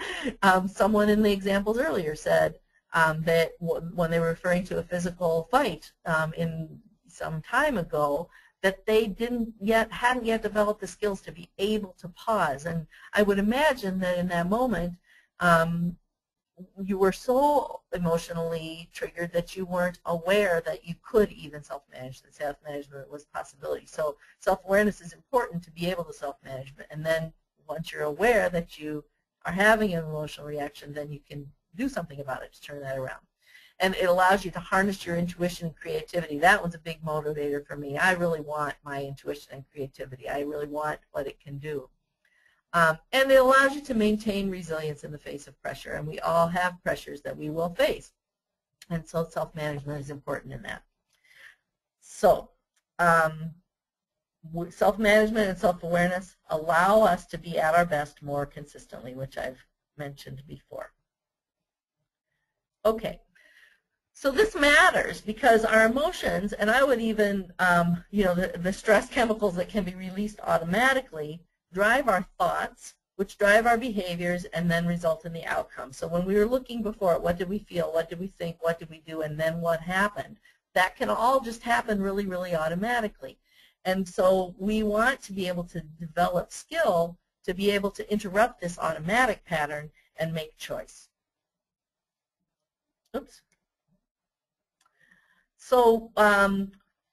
Someone in the examples earlier said that when they were referring to a physical fight in some time ago, that they hadn't yet developed the skills to be able to pause. And I would imagine that in that moment, you were so emotionally triggered that you weren't aware that you could even self-manage, that self-management was a possibility. So self-awareness is important to be able to self-manage. And then once you're aware that you are having an emotional reaction, then you can do something about it to turn that around. And it allows you to harness your intuition and creativity. That one's a big motivator for me. I really want my intuition and creativity. I really want what it can do. And it allows you to maintain resilience in the face of pressure. And we all have pressures that we will face. And so self-management is important in that. So self-management and self-awareness allow us to be at our best more consistently, which I've mentioned before. Okay. So this matters because our emotions, and I would even, the stress chemicals that can be released automatically drive our thoughts, which drive our behaviors, and then result in the outcome. So when we were looking before, what did we feel, what did we think, what did we do, and then what happened? That can all just happen really, really automatically. And so we want to be able to develop skill to be able to interrupt this automatic pattern and make choice. Oops. So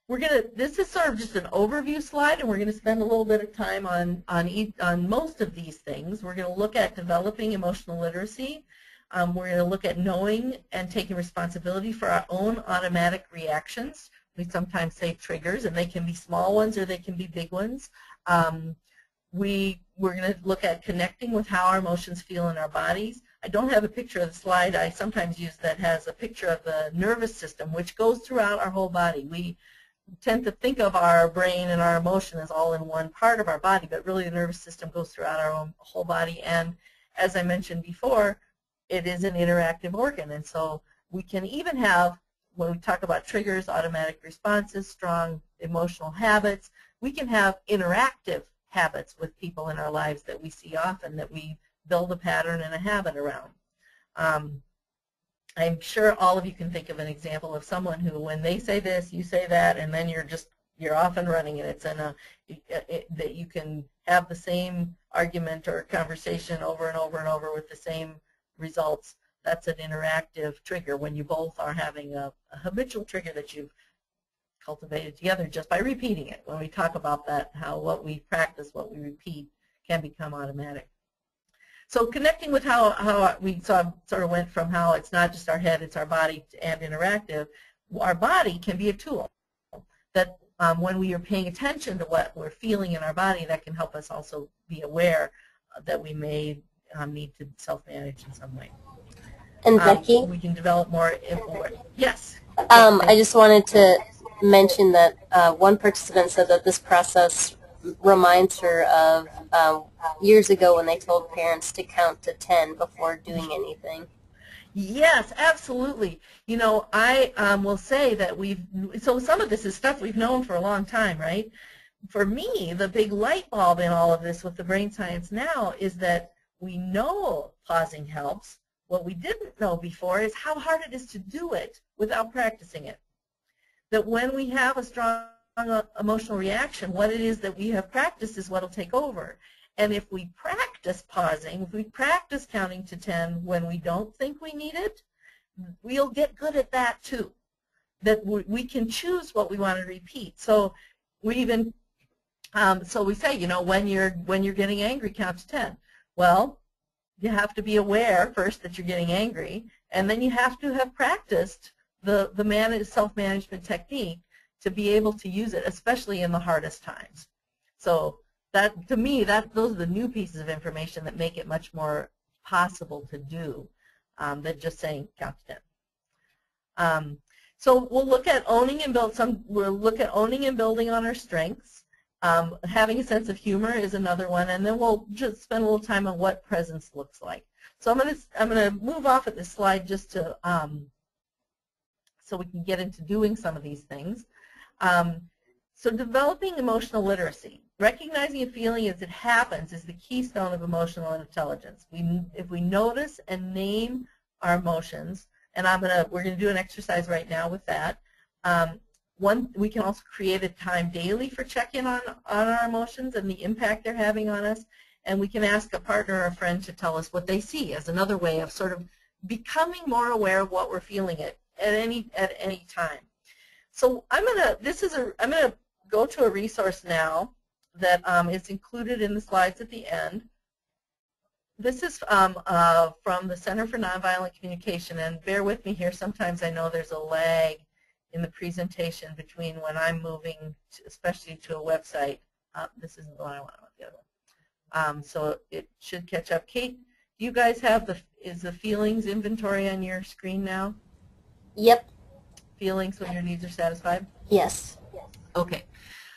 This is sort of just an overview slide, and we're going to spend a little bit of time on most of these things. We're going to look at developing emotional literacy. We're going to look at knowing and taking responsibility for our own automatic reactions. We sometimes say triggers, and they can be small ones or they can be big ones. We're going to look at connecting with how our emotions feel in our bodies. I don't have a picture of the slide I sometimes use that has a picture of the nervous system, which goes throughout our whole body. We tend to think of our brain and our emotion as all in one part of our body, but really the nervous system goes throughout our whole body. And as I mentioned before, it is an interactive organ. And so we can even have, when we talk about triggers, automatic responses, strong emotional habits, we can have interactive habits with people in our lives that we see often, that we build a pattern and a habit around. I'm sure all of you can think of an example of someone who, when they say this, you say that, and then you're off and running, and it's that you can have the same argument or conversation over and over and over with the same results. That's an interactive trigger when you both are having a habitual trigger that you've cultivated together just by repeating it. When we talk about that, how what we practice, what we repeat, can become automatic. So connecting with how we sort of went from how it's not just our head, it's our body and interactive. Our body can be a tool that when we are paying attention to what we're feeling in our body, that can help us also be aware that we may need to self-manage in some way. And Becky? We can develop more. Yes? I just wanted to mention that one participant said that this process reminds her of years ago when they told parents to count to 10 before doing anything. Yes, absolutely. You know, I will say that so some of this is stuff we've known for a long time, right? For me, the big light bulb in all of this with the brain science now is that we know pausing helps. What we didn't know before is how hard it is to do it without practicing it. That when we have a strong emotional reaction, what it is that we have practiced is what will take over. And if we practice pausing, if we practice counting to 10 when we don't think we need it, we'll get good at that too. That we can choose what we want to repeat. So we even, so we say, you know, when you're getting angry, count to 10. Well, you have to be aware first that you're getting angry, and then you have to have practiced the self-management technique to be able to use it, especially in the hardest times. So that, to me, those are the new pieces of information that make it much more possible to do than just saying count to 10. So we'll look at owning and building on our strengths. Having a sense of humor is another one, and then we'll just spend a little time on what presence looks like. So I'm gonna move off at this slide just to so we can get into doing some of these things. So developing emotional literacy, recognizing a feeling as it happens, is the keystone of emotional intelligence. If we notice and name our emotions, and we're gonna do an exercise right now with that. We can also create a time daily for check-in on our emotions and the impact they're having on us, and we can ask a partner or a friend to tell us what they see as another way of sort of becoming more aware of what we're feeling at any time. So I'm gonna go to a resource now that is included in the slides at the end. This is from the Center for Nonviolent Communication, and bear with me here. Sometimes I know there's a lag in the presentation between when I'm moving, especially to a website. This isn't the one I want, the other one. So it should catch up. Kate, do you guys have is the feelings inventory on your screen now? Yep. Feelings when your needs are satisfied? Yes. Okay.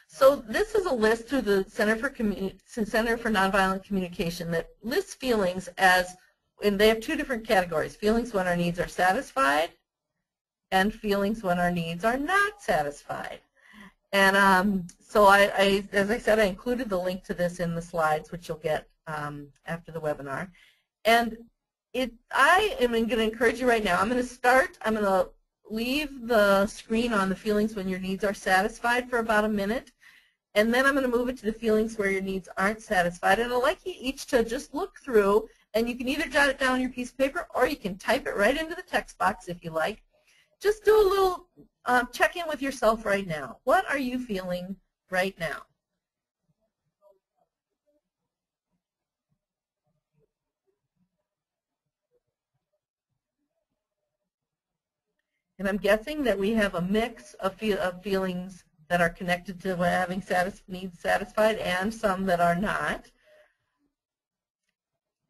So this is a list through the Center for Nonviolent Communication that lists feelings and they have two different categories: feelings when our needs are satisfied, and feelings when our needs are not satisfied. And so as I said, I included the link to this in the slides, which you'll get after the webinar. And I am going to encourage you right now. I'm going to leave the screen on the feelings when your needs are satisfied for about a minute, and then I'm going to move it to the feelings where your needs aren't satisfied. And I'd like you each to just look through, and you can either jot it down on your piece of paper or you can type it right into the text box if you like. Just do a little check in with yourself right now. What are you feeling right now? And I'm guessing that we have a mix of feelings that are connected to having needs satisfied and some that are not.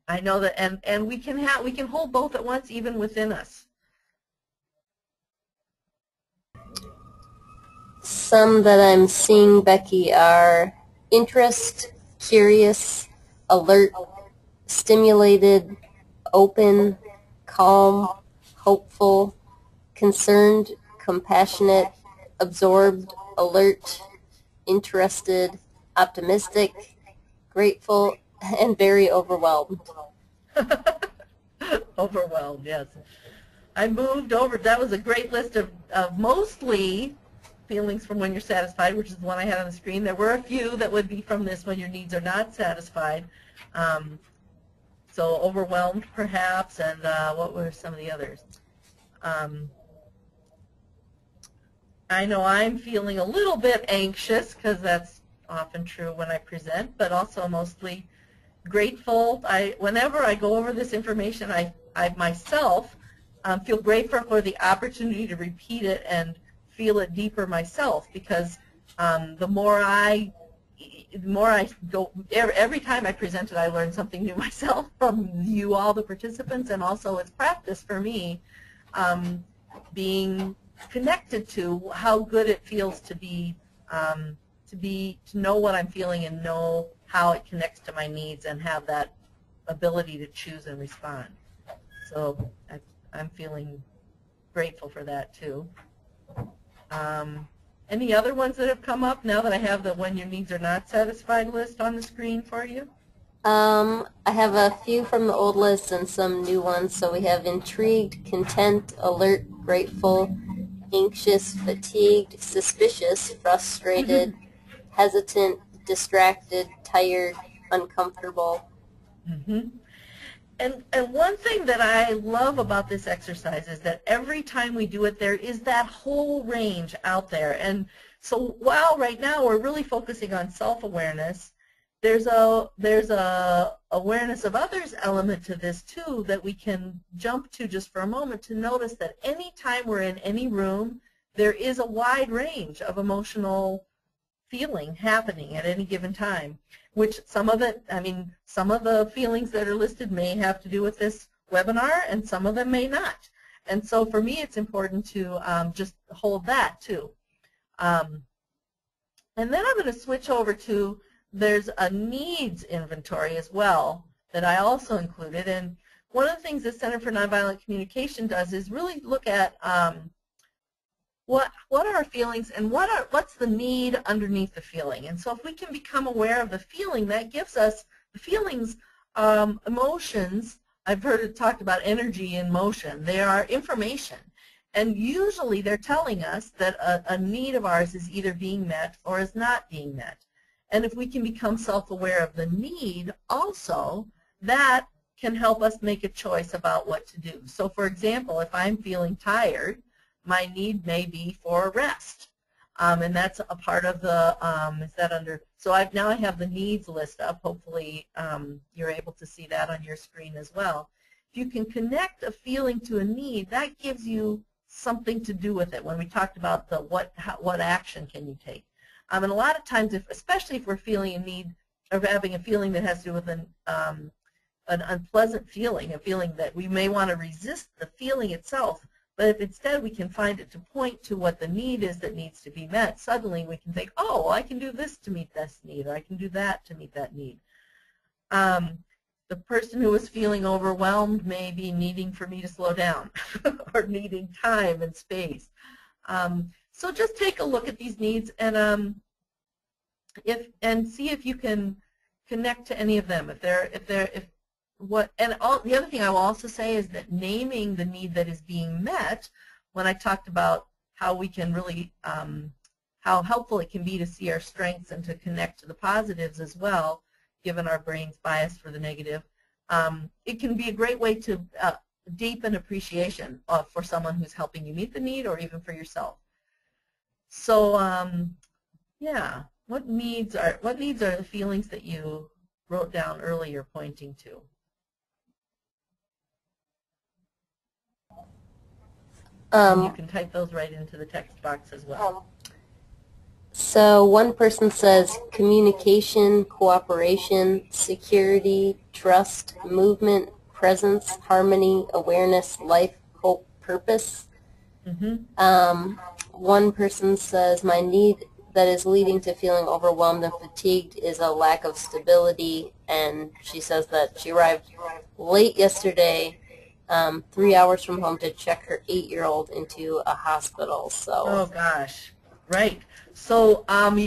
I know that, and we can hold both at once even within us. Some that I'm seeing, Becky, are interest, curious, alert, stimulated, open, calm, hopeful, concerned, compassionate, absorbed, alert, interested, optimistic, grateful, and very overwhelmed. Overwhelmed, yes. I moved over. That was a great list of mostly feelings from when you're satisfied, which is the one I had on the screen. There were a few that would be from this when your needs are not satisfied. So overwhelmed, perhaps, and what were some of the others? I know I'm feeling a little bit anxious because that's often true when I present, but also mostly grateful. Whenever I go over this information, I myself feel grateful for the opportunity to repeat it and feel it deeper myself, because the more I go, every time I present it, I learn something new myself from you all, the participants, and also it's practice for me, being connected to how good it feels to know what I'm feeling and know how it connects to my needs and have that ability to choose and respond. So I'm feeling grateful for that too. Any other ones that have come up now that I have the when your needs are not satisfied list on the screen for you? I have a few from the old list and some new ones. So we have intrigued, content, alert, grateful, anxious, fatigued, suspicious, frustrated, hesitant, distracted, tired, uncomfortable. Mm-hmm. And one thing that I love about this exercise is that every time we do it, there is that whole range out there. And so while right now we're really focusing on self-awareness, there's a awareness of others element to this too that we can jump to just for a moment to notice that any time we're in any room, there is a wide range of emotional feeling happening at any given time, which some of it, I mean, some of the feelings that are listed may have to do with this webinar and some of them may not. And so for me it's important to just hold that too. And then I'm going to switch over to, there's a needs inventory as well that I also included. And one of the things the Center for Nonviolent Communication does is really look at what are our feelings and what's the need underneath the feeling. And so if we can become aware of the feeling, that gives us the feelings, emotions. I've heard it talked about energy in motion. They are information. And usually they're telling us that a need of ours is either being met or is not being met. And if we can become self-aware of the need also, that can help us make a choice about what to do. So for example, if I'm feeling tired, my need may be for rest. And that's a part of the, is that under, so now I have the needs list up. Hopefully you're able to see that on your screen as well. If you can connect a feeling to a need, that gives you something to do with it when we talked about the what action can you take. And a lot of times, especially if we're feeling a need or having a feeling that has to do with an unpleasant feeling, a feeling that we may want to resist the feeling itself, but if instead we can find it to point to what the need is that needs to be met, suddenly we can think, oh, well, I can do this to meet this need, or I can do that to meet that need. The person who is feeling overwhelmed may be needing for me to slow down or needing time and space. So just take a look at these needs and see if you can connect to any of them. The other thing I will also say is that naming the need that is being met, when I talked about how we can really, how helpful it can be to see our strengths and to connect to the positives as well, given our brain's bias for the negative, it can be a great way to deepen appreciation for someone who's helping you meet the need or even for yourself. So yeah, what needs are the feelings that you wrote down earlier pointing to? And you can type those right into the text box as well. So one person says communication, cooperation, security, trust, movement, presence, harmony, awareness, life, hope, purpose. One person says my need that is leading to feeling overwhelmed and fatigued is a lack of stability, and she says that she arrived late yesterday, 3 hours from home to check her 8-year-old into a hospital. So. Oh gosh, right. So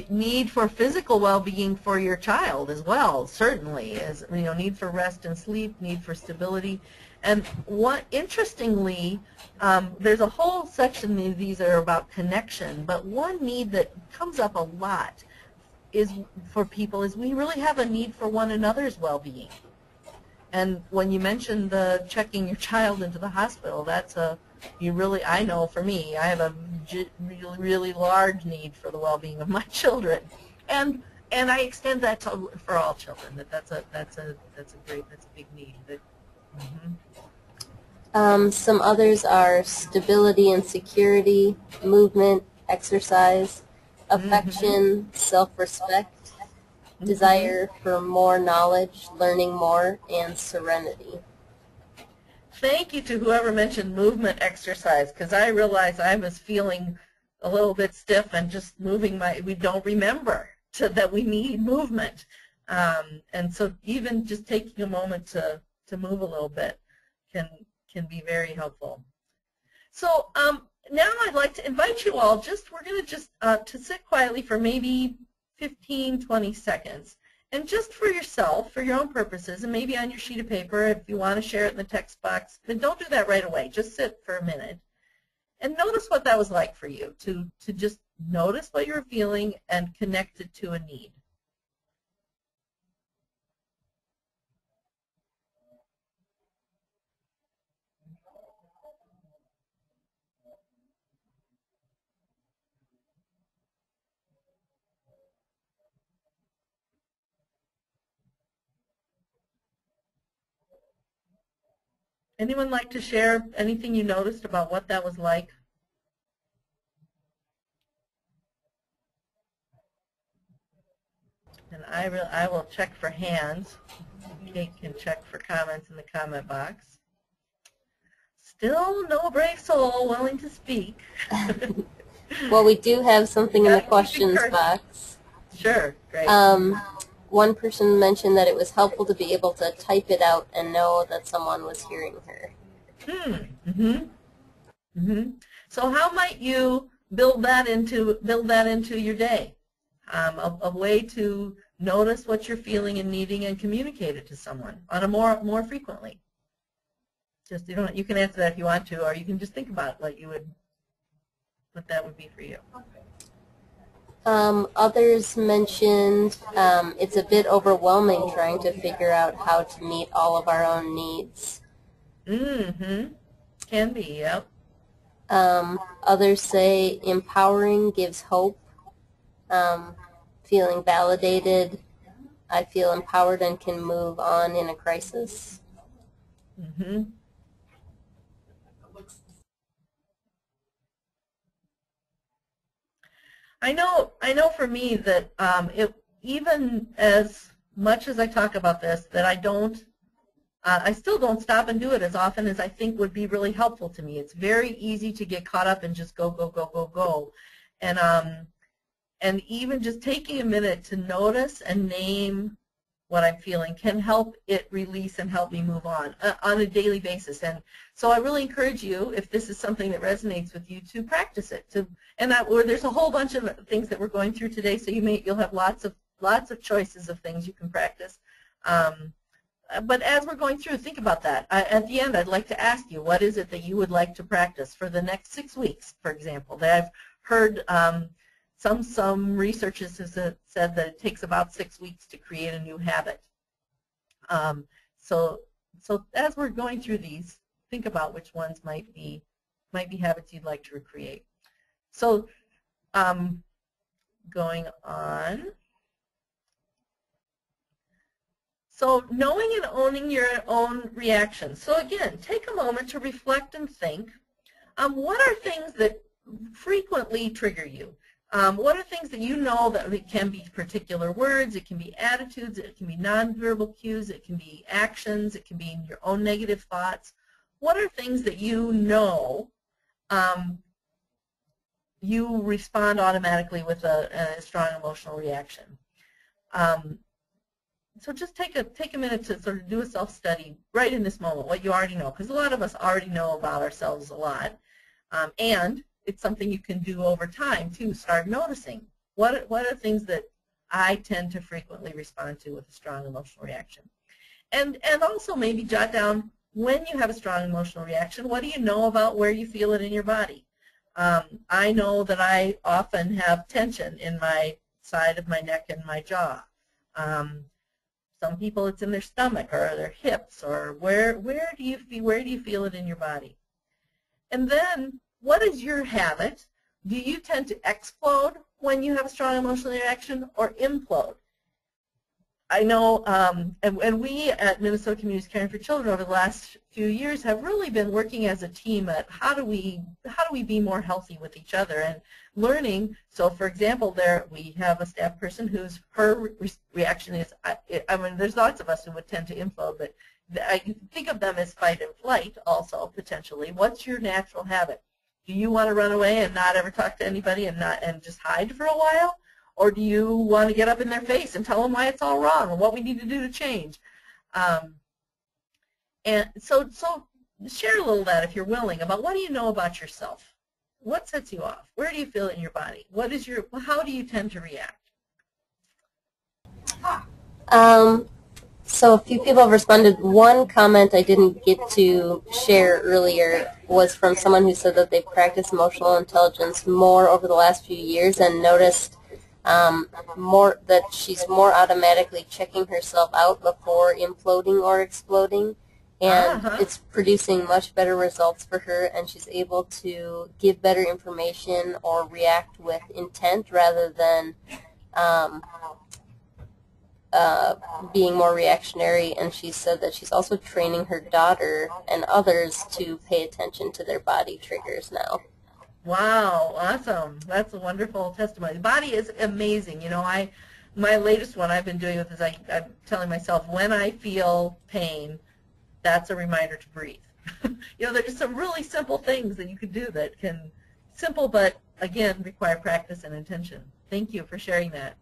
need for physical well-being for your child as well, certainly, as need for rest and sleep, need for stability. And what interestingly, there's a whole section of these that are about connection, but one need that comes up a lot is for people is we really have a need for one another's well-being. And when you mentioned the checking your child into the hospital, that's I know for me, I have a really, really large need for the well-being of my children, and I extend that for all children. That's a big need. Some others are stability and security, movement, exercise, affection, self-respect, desire for more knowledge, learning more, and serenity. Thank you to whoever mentioned movement exercise, because I realized I was feeling a little bit stiff and just moving we don't remember that we need movement. And so even just taking a moment to move a little bit can be very helpful. So now I'd like to invite you all, we're going to sit quietly for maybe 15, 20 seconds. And just for yourself, for your own purposes, and maybe on your sheet of paper, if you want to share it in the text box, then don't do that right away. Just sit for a minute. And notice what that was like for you, to just notice what you were feeling and connect it to a need. Anyone like to share anything you noticed about what that was like? And I will check for hands. Kate can check for comments in the comment box. Still no brave soul willing to speak. Well, we do have something in the questions box. Sure, great. One person mentioned that it was helpful to be able to type it out and know that someone was hearing her. So how might you build that into your day? A way to notice what you're feeling and needing and communicate it to someone on a more frequently. Just you can answer that if you want to, or you can just think about what that would be for you. Others mentioned it's a bit overwhelming trying to figure out how to meet all of our own needs. Can be, yep. Others say empowering gives hope. Feeling validated, I feel empowered and can move on in a crisis. I know for me that even as much as I talk about this, that I still don't stop and do it as often as I think would be really helpful to me. It's very easy to get caught up and just go, go, go, go, go. And even just taking a minute to notice and name what I'm feeling can help it release and help me move on a daily basis. And so I really encourage you, if this is something that resonates with you, to practice it. There's a whole bunch of things that we're going through today, so you'll have lots of choices of things you can practice. But as we're going through, think about that. At the end, I'd like to ask you, what is it that you would like to practice for the next 6 weeks, for example? That I've heard some researchers have said that it takes about 6 weeks to create a new habit. So as we're going through these, think about which ones might be habits you'd like to recreate. So Going on. So knowing and owning your own reactions. So again, take a moment to reflect and think. What are things that frequently trigger you? What are things that you know that it can be particular words, it can be attitudes, it can be nonverbal cues, it can be actions, it can be your own negative thoughts. What are things that you know you respond automatically with a strong emotional reaction? So just take a minute to sort of do a self-study right in this moment, what you already know, because a lot of us already know about ourselves a lot, and it's something you can do over time too. Start noticing what are things that I tend to frequently respond to with a strong emotional reaction, and also maybe jot down when you have a strong emotional reaction. What do you know about where you feel it in your body? I know that I often have tension in my side of my neck and my jaw. Some people it's in their stomach or their hips, or where do you feel it in your body? And then, what is your habit? Do you tend to explode when you have a strong emotional reaction, or implode? I know, and we at Minnesota Communities Caring for Children over the last few years have really been working as a team at how do we be more healthy with each other and learning. So, for example, we have a staff person whose reaction is, I mean, there's lots of us who would tend to implode, but I think of them as fight and flight also potentially. What's your natural habit? Do you want to run away and not ever talk to anybody and just hide for a while? Or do you want to get up in their face and tell them why it's all wrong and what we need to do to change? And so share a little of that if you're willing about what do you know about yourself? What sets you off? Where do you feel it in your body? How do you tend to react? So a few people have responded. One comment I didn't get to share earlier was from someone who said that they practiced emotional intelligence more over the last few years and noticed that she's more automatically checking herself out before imploding or exploding, and it's producing much better results for her, and she's able to give better information or react with intent rather than being more reactionary. And she said that she's also training her daughter and others to pay attention to their body triggers now. Wow, awesome. That's a wonderful testimony. The body is amazing. You know, my latest one I've been doing with is I'm telling myself when I feel pain, that's a reminder to breathe. You know, there's just some really simple things that you could do that can, simple but, again, require practice and intention. Thank you for sharing that.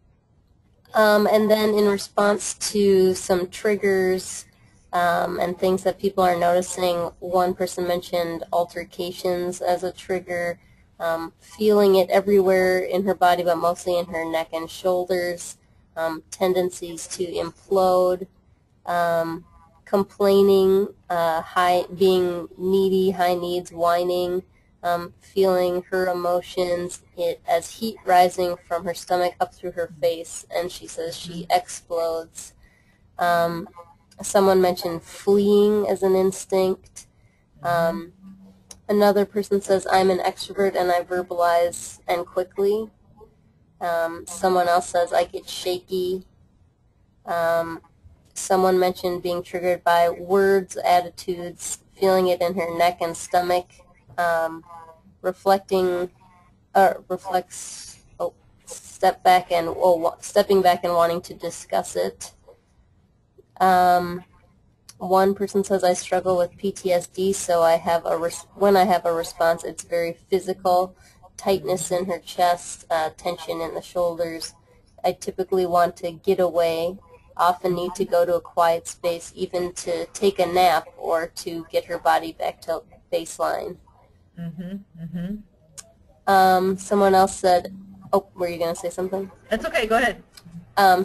And then in response to some triggers and things that people are noticing, one person mentioned altercations as a trigger, feeling it everywhere in her body but mostly in her neck and shoulders, tendencies to implode, complaining, being needy, high needs, whining, feeling her emotions as heat rising from her stomach up through her face, and she says she explodes. Someone mentioned fleeing as an instinct. Another person says, I'm an extrovert and I verbalize and quickly. Someone else says, I get shaky. Someone mentioned being triggered by words, attitudes, feeling it in her neck and stomach, stepping back and wanting to discuss it. One person says, I struggle with PTSD, so when I have a response, it's very physical, tightness in her chest, tension in the shoulders. I typically want to get away, often need to go to a quiet space, even to take a nap or to get her body back to baseline. Someone else said, oh, were you going to say something? That's okay, go ahead.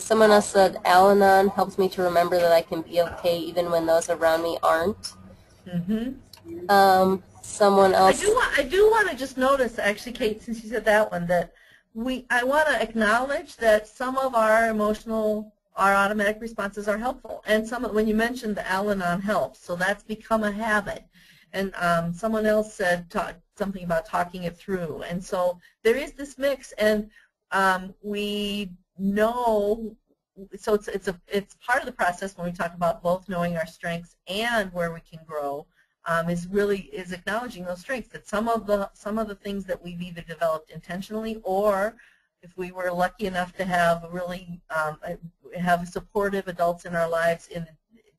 Someone else said, Al-Anon helps me to remember that I can be okay even when those around me aren't. Someone else... I do want to just notice, actually, Kate, since you said that one, that I want to acknowledge that some of our automatic responses are helpful. And when you mentioned the Al-Anon helps, so that's become a habit. And someone else said something about talking it through. And so there is this mix, and we know, so it's part of the process when we talk about both knowing our strengths and where we can grow, is acknowledging those strengths, that some of the things that we've either developed intentionally, or if we were lucky enough to have really have supportive adults in our lives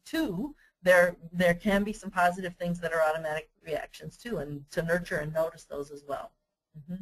too, there can be some positive things that are automatic reactions too, and to nurture and notice those as well. Mm-hmm.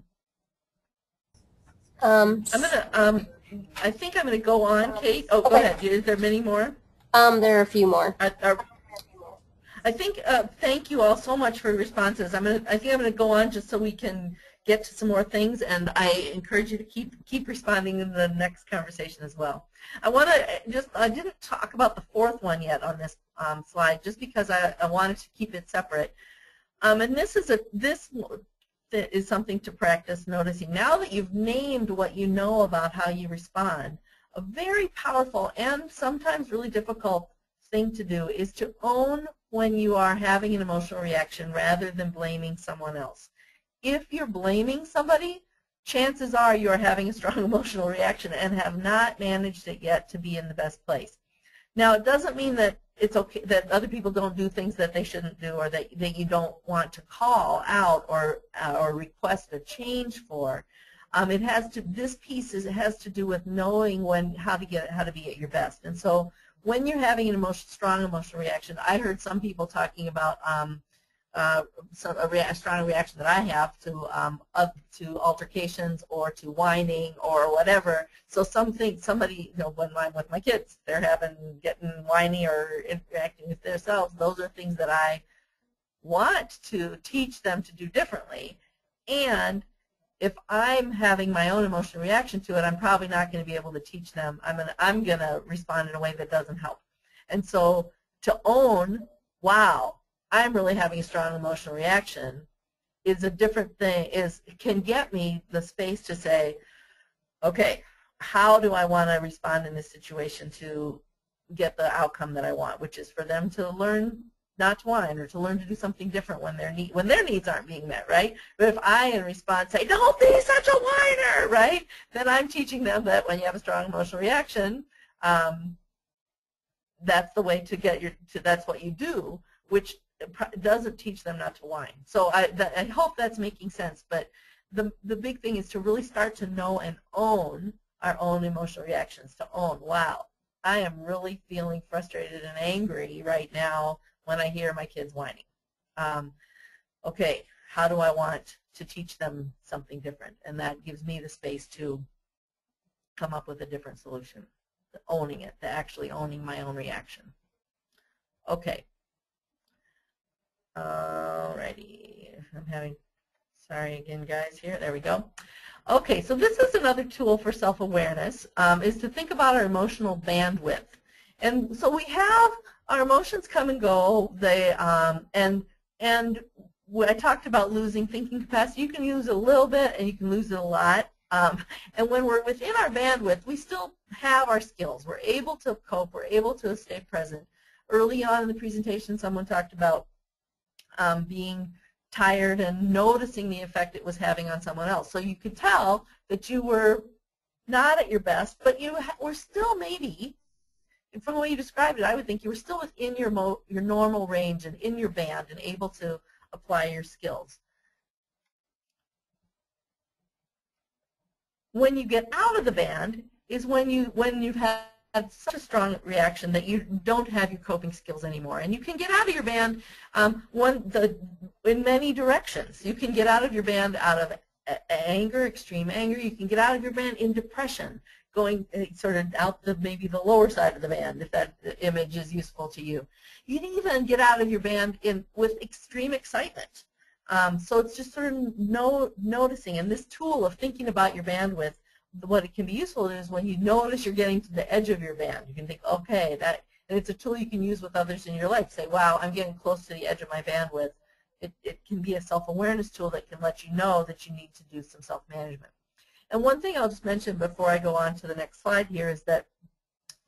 I think I'm gonna go on, Kate. Oh, okay. Go ahead. Is there many more? There are a few more. I think. Thank you all so much for your responses. I think I'm gonna go on just so we can get to some more things, and I encourage you to keep responding in the next conversation as well. I didn't talk about the fourth one yet on this slide, just because I wanted to keep it separate. And this is something to practice noticing. Now that you've named what you know about how you respond, a very powerful and sometimes really difficult thing to do is to own when you are having an emotional reaction rather than blaming someone else. If you're blaming somebody, chances are you are having a strong emotional reaction and have not managed it yet to be in the best place. Now, it doesn't mean that it's okay that other people don't do things that they shouldn't do, or that you don't want to call out or request a change for. This piece has to do with knowing how to be at your best. And so when you're having an strong emotional reaction, I heard some people talking about a strong reaction that I have to altercations or to whining or whatever. So somebody, when I'm with my kids, they're getting whiny or interacting with themselves. Those are things that I want to teach them to do differently. And if I'm having my own emotional reaction to it, I'm probably not going to be able to teach them. I'm gonna respond in a way that doesn't help. And so to own, wow, I'm really having a strong emotional reaction, is a different thing, can get me the space to say, okay, how do I want to respond in this situation to get the outcome that I want, which is for them to learn not to whine, or to learn to do something different when their needs aren't being met, right? But if I, in response, say, don't be such a whiner, right, then I'm teaching them that when you have a strong emotional reaction, that's the way to that's what you do, which doesn't teach them not to whine. So I hope that's making sense. But the big thing is to really start to know and own our own emotional reactions. To own, wow, I am really feeling frustrated and angry right now when I hear my kids whining. Okay, how do I want to teach them something different? And that gives me the space to come up with a different solution. Owning it, to actually owning my own reaction. Okay. Alrighty, sorry again guys here, there we go. Okay, so this is another tool for self-awareness, is to think about our emotional bandwidth. And so we have, our emotions come and go, and when I talked about losing thinking capacity, you can use it a little bit and you can lose it a lot. And when we're within our bandwidth, we still have our skills. We're able to cope, we're able to stay present. Early on in the presentation, someone talked about being tired and noticing the effect it was having on someone else. So you could tell that you were not at your best, but you were still maybe, from the way you described it, I would think you were still within your normal range and in your band and able to apply your skills. When you get out of the band is when you've had such a strong reaction that you don't have your coping skills anymore. And you can get out of your band in many directions. You can get out of your band out of anger, extreme anger. You can get out of your band in depression, going sort of out maybe the lower side of the band, if that image is useful to you. You can even get out of your band with extreme excitement. So it's just sort of noticing. And this tool of thinking about your bandwidth, what it can be useful is when you notice you're getting to the edge of your band. You can think, okay, and it's a tool you can use with others in your life. Say, wow, I'm getting close to the edge of my bandwidth. It can be a self-awareness tool that can let you know that you need to do some self-management. And one thing I'll just mention before I go on to the next slide here is that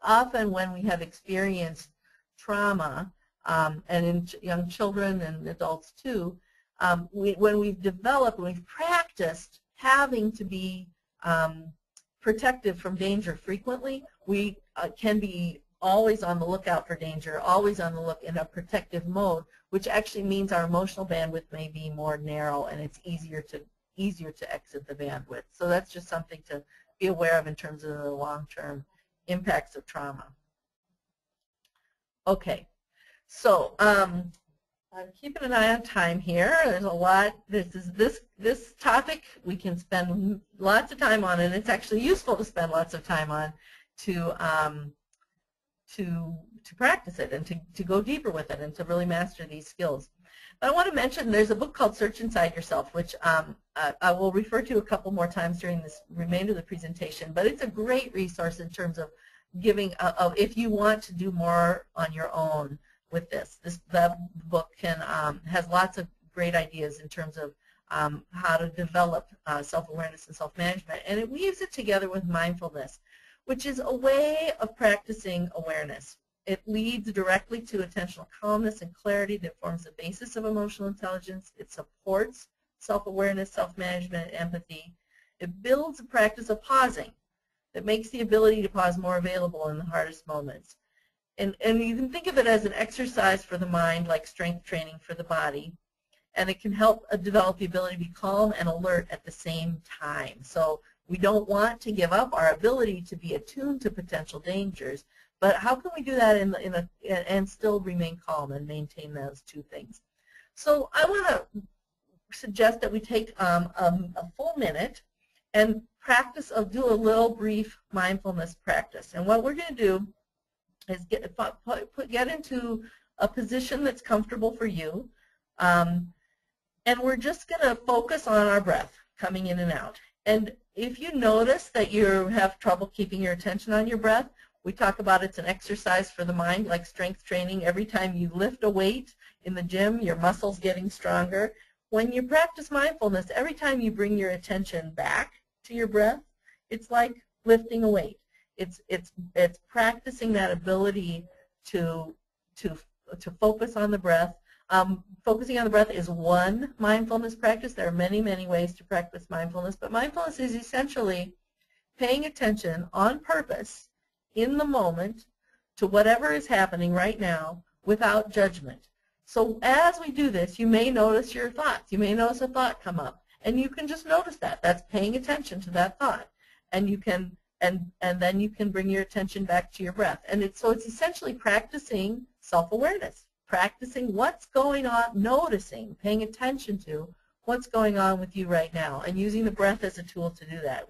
often when we have experienced trauma, and in young children and adults too, when we've practiced having to be protective from danger frequently, we can be always on the lookout for danger, always on the look in a protective mode, which actually means our emotional bandwidth may be more narrow and it's easier to exit the bandwidth. So that's just something to be aware of in terms of the long-term impacts of trauma. Okay, so I'm keeping an eye on time here. There's a lot. This topic we can spend lots of time on, and it's actually useful to spend lots of time on to practice it and to go deeper with it and to really master these skills. But I want to mention there's a book called Search Inside Yourself, which I will refer to a couple more times during this remainder of the presentation. But it's a great resource in terms of giving, if you want to do more on your own with this. The book has lots of great ideas in terms of how to develop self-awareness and self-management. And it weaves it together with mindfulness, which is a way of practicing awareness. It leads directly to attentional calmness and clarity that forms the basis of emotional intelligence. It supports self-awareness, self-management, and empathy. It builds a practice of pausing that makes the ability to pause more available in the hardest moments. And you can think of it as an exercise for the mind, like strength training for the body. And it can help develop the ability to be calm and alert at the same time. So we don't want to give up our ability to be attuned to potential dangers, but how can we do that and still remain calm and maintain those two things? So I want to suggest that we take a full minute and do a little brief mindfulness practice. And what we're going to do is get into a position that's comfortable for you, and we're just going to focus on our breath coming in and out. And if you notice that you have trouble keeping your attention on your breath, we talk about it's an exercise for the mind, like strength training. Every time you lift a weight in the gym, your muscles getting stronger. When you practice mindfulness, every time you bring your attention back to your breath, it's like lifting a weight. It's practicing that ability to focus on the breath. Focusing on the breath is one mindfulness practice. There are many, many ways to practice mindfulness, but mindfulness is essentially paying attention on purpose in the moment to whatever is happening right now without judgment. So as we do this, you may notice your thoughts. You may notice a thought come up, and you can just notice that. That's paying attention to that thought, and you can and then you can bring your attention back to your breath. And so it's essentially practicing self-awareness, practicing what's going on, noticing, paying attention to what's going on with you right now, and using the breath as a tool to do that.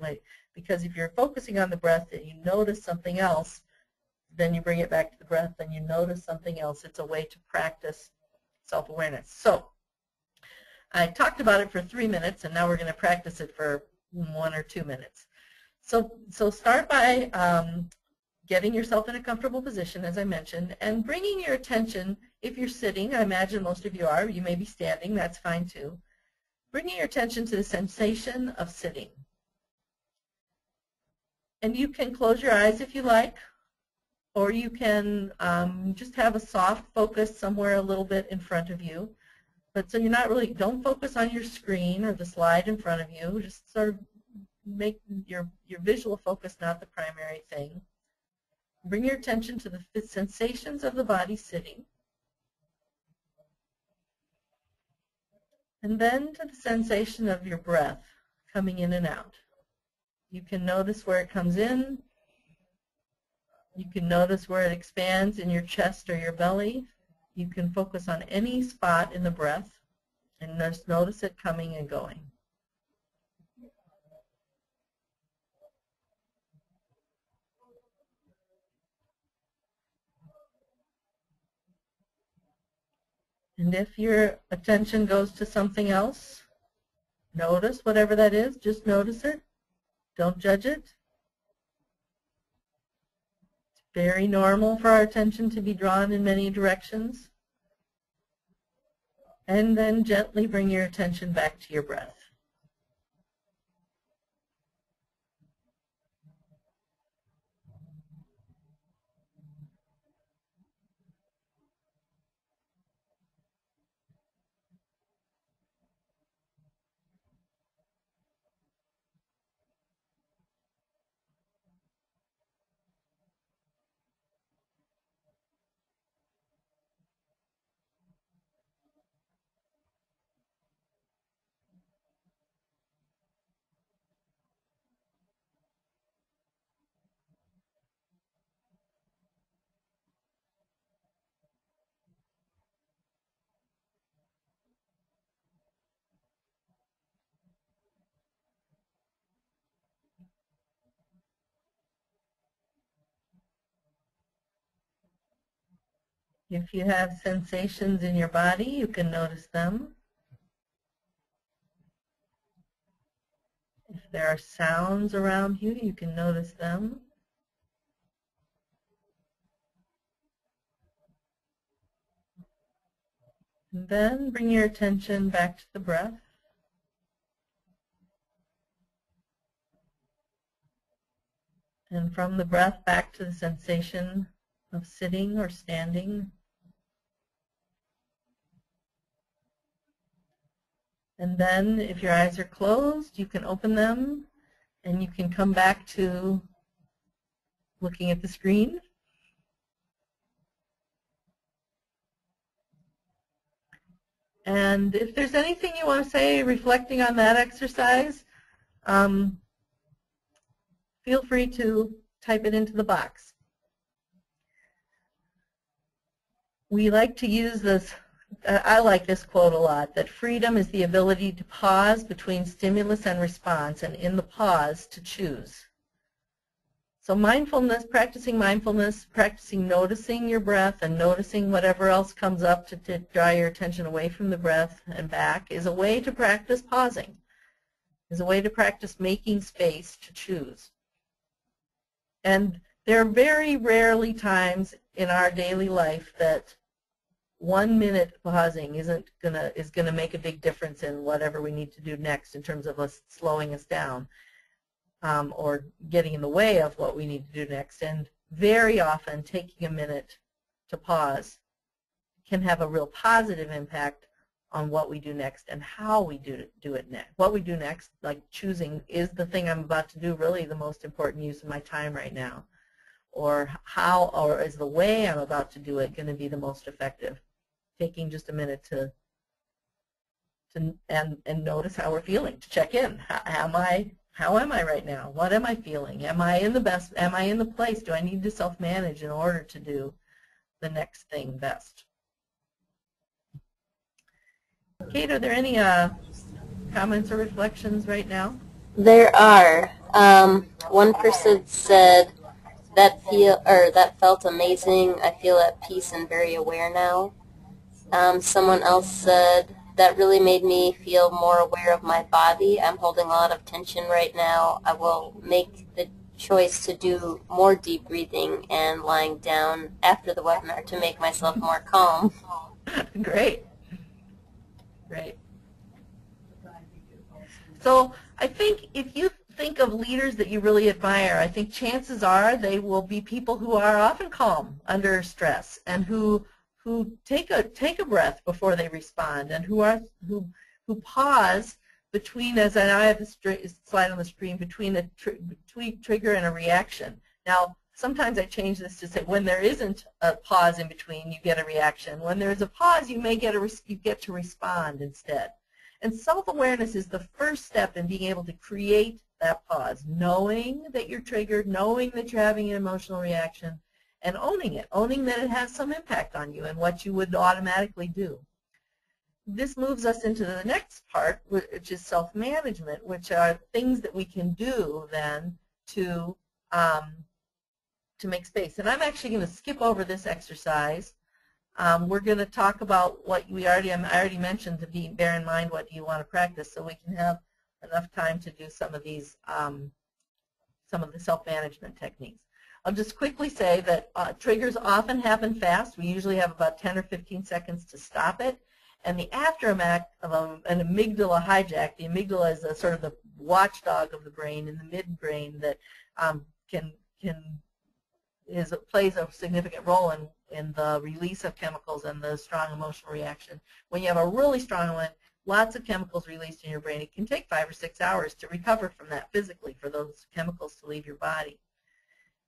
Because if you're focusing on the breath and you notice something else, then you bring it back to the breath and you notice something else. It's a way to practice self-awareness. So I talked about it for 3 minutes, and now we're going to practice it for 1 or 2 minutes. So start by getting yourself in a comfortable position, as I mentioned, and bringing your attention, if you're sitting, I imagine most of you are, you may be standing, that's fine too, bringing your attention to the sensation of sitting. And you can close your eyes if you like, or you can just have a soft focus somewhere a little bit in front of you. But so you're not really, don't focus on your screen or the slide in front of you, just sort of make your visual focus not the primary thing. Bring your attention to the sensations of the body sitting. And then to the sensation of your breath coming in and out. You can notice where it comes in. You can notice where it expands in your chest or your belly. You can focus on any spot in the breath and just notice it coming and going. And if your attention goes to something else, notice whatever that is. Just notice it. Don't judge it. It's very normal for our attention to be drawn in many directions. And then gently bring your attention back to your breath. If you have sensations in your body, you can notice them. If there are sounds around you, you can notice them. And then bring your attention back to the breath. And from the breath back to the sensation of sitting or standing. And then if your eyes are closed, you can open them and you can come back to looking at the screen. And if there's anything you want to say reflecting on that exercise, feel free to type it into the box. We like to use this, I like this quote a lot, that freedom is the ability to pause between stimulus and response, and in the pause to choose. So mindfulness, practicing noticing your breath and noticing whatever else comes up to draw your attention away from the breath and back is a way to practice pausing, is a way to practice making space to choose. And there are very rarely times in our daily life that 1 minute pausing is gonna make a big difference in whatever we need to do next in terms of us slowing us down. Or getting in the way of what we need to do next. And very often taking a minute to pause can have a real positive impact on what we do next and how we do it next. What we do next, like choosing, is the thing I'm about to do really the most important use of my time right now? Or is the way I'm about to do it going to be the most effective? Taking just a minute to notice how we're feeling, to check in. How am I right now? What am I feeling? Am I in the place? Do I need to self-manage in order to do the next thing best? Kate, are there any comments or reflections right now? There are. One person said that felt amazing. I feel at peace and very aware now. Someone else said, that really made me feel more aware of my body. I'm holding a lot of tension right now. I will make the choice to do more deep breathing and lying down after the webinar to make myself more calm. Great. Great. So I think if you think of leaders that you really admire, I think chances are they will be people who are often calm under stress and who take a breath before they respond, and who pause between, as I have a slide on the screen, between a trigger and a reaction. Now, sometimes I change this to say when there isn't a pause in between, you get a reaction. When there's a pause, you get to respond instead. And self-awareness is the first step in being able to create that pause, knowing that you're triggered, knowing that you're having an emotional reaction, and owning it, owning that it has some impact on you and what you would automatically do. This moves us into the next part, which is self-management, which are things that we can do then to make space. And I'm actually going to skip over this exercise. We're going to talk about what I already mentioned, to bear in mind what you want to practice, so we can have enough time to do some of these, some of the self-management techniques. I'll just quickly say that triggers often happen fast. We usually have about 10 or 15 seconds to stop it. And the aftermath of an amygdala hijack, the amygdala is sort of the watchdog of the brain in the midbrain that plays a significant role in the release of chemicals and the strong emotional reaction. When you have a really strong one, lots of chemicals released in your brain. It can take 5 or 6 hours to recover from that physically, for those chemicals to leave your body.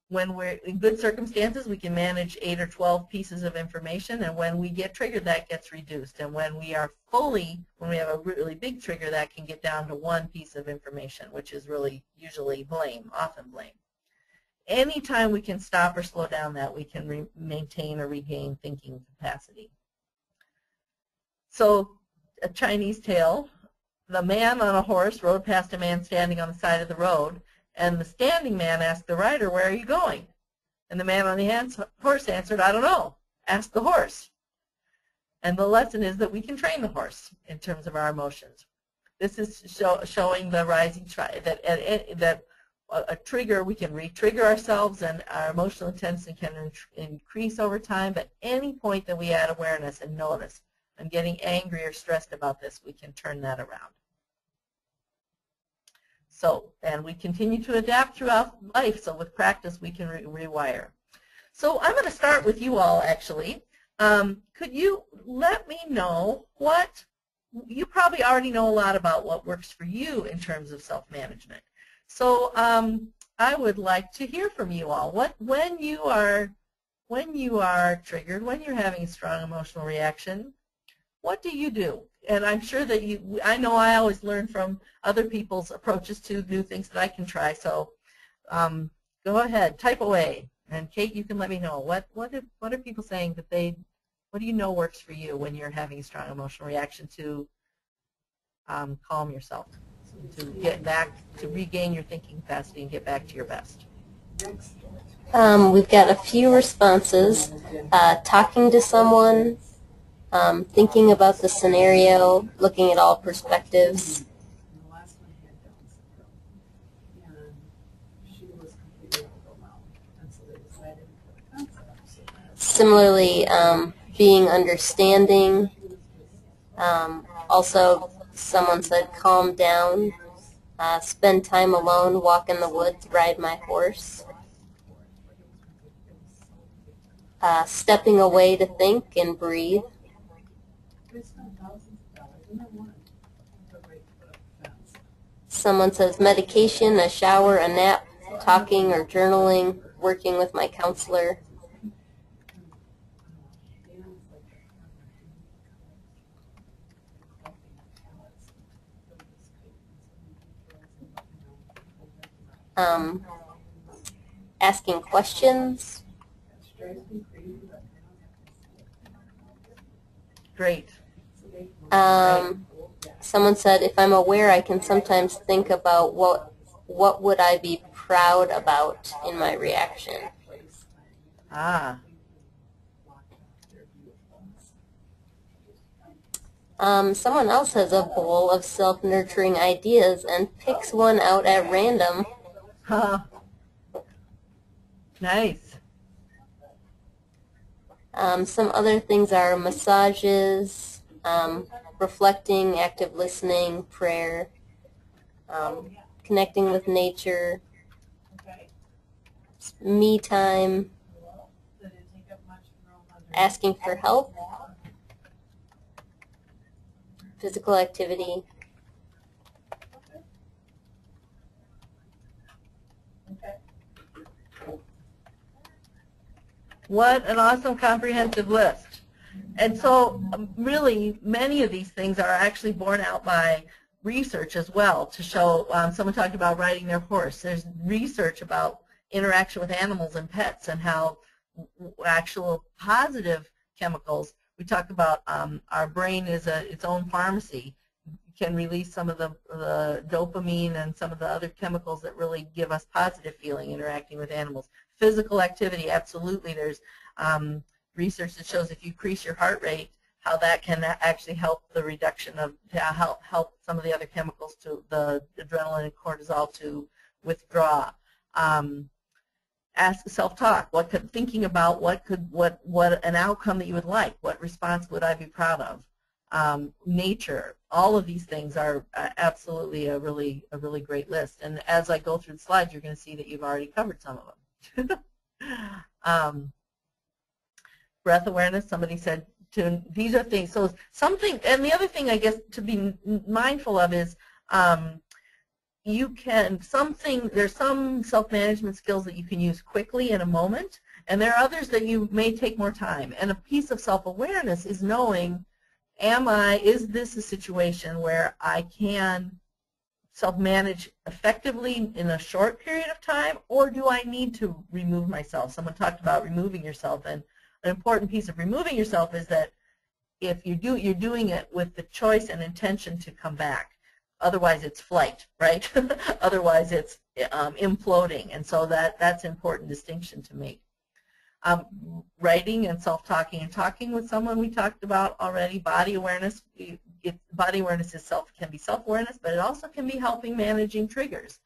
When we're in good circumstances, we can manage 8 or 12 pieces of information, and when we get triggered, that gets reduced. And when we have a really big trigger, that can get down to 1 piece of information, which is really usually blame, often blame. Anytime we can stop or slow down that, we can maintain or regain thinking capacity. So, a Chinese tale, the man on a horse rode past a man standing on the side of the road, and the standing man asked the rider, "Where are you going?" And the man on the horse answered, "I don't know." ask the horse. And the lesson is that we can train the horse in terms of our emotions. This is showing the rising that a trigger, we can re-trigger ourselves, and our emotional intensity can increase over time. But any point that we add awareness and notice, I'm getting angry or stressed about this, we can turn that around. So, and we continue to adapt throughout life, so with practice we can rewire. So I'm going to start with you all, actually. Could you let me know what, you probably already know a lot about what works for you in terms of self-management. So I would like to hear from you all. When you are triggered, when you're having a strong emotional reaction, what do you do? And I'm sure that I know I always learn from other people's approaches to new things that I can try. So go ahead, type away. And Kate, you can let me know. What are people saying that what do you know works for you when you're having a strong emotional reaction to calm yourself, to get back, to regain your thinking capacity and get back to your best? We've got a few responses. Talking to someone, thinking about the scenario, looking at all perspectives. Similarly, being understanding. Also, someone said calm down, spend time alone, walk in the woods, ride my horse. Stepping away to think and breathe. Someone says medication, a shower, a nap, talking or journaling, working with my counselor. Asking questions. Great. Someone said, if I'm aware, I can sometimes think about what would I be proud about in my reaction. Ah. Someone else has a bowl of self-nurturing ideas and picks one out at random. Huh. Nice. Some other things are massages, reflecting, active listening, prayer, connecting with nature, me time, asking for help, physical activity. What an awesome comprehensive list. And so really many of these things are actually borne out by research as well to show, someone talked about riding their horse. There's research about interaction with animals and pets and how actual positive chemicals, we talk about our brain is its own pharmacy, can release some of the dopamine and some of the other chemicals that really give us positive feeling interacting with animals. Physical activity, absolutely. There's research that shows if you increase your heart rate, how that can actually help the reduction of, help some of the other chemicals, to the adrenaline and cortisol to withdraw. Ask self-talk. Thinking about what an outcome that you would like. What response would I be proud of? Nature. All of these things are absolutely a really great list. And as I go through the slides, you're going to see that you've already covered some of them. Breath awareness. Somebody said these are things. So something, and the other thing I guess to be mindful of is. There's some self-management skills that you can use quickly in a moment, and there are others that you may take more time. And a piece of self-awareness is knowing, is this a situation where I can self-manage effectively in a short period of time, or do I need to remove myself? Someone talked about removing yourself, and an important piece of removing yourself is that if you're doing it with the choice and intention to come back. Otherwise, it's flight, right? Otherwise, it's imploding, and so that's an important distinction to make. Writing and self-talking and talking with someone we talked about already. Body awareness. Body awareness can be self-awareness, but it also can be helping managing triggers.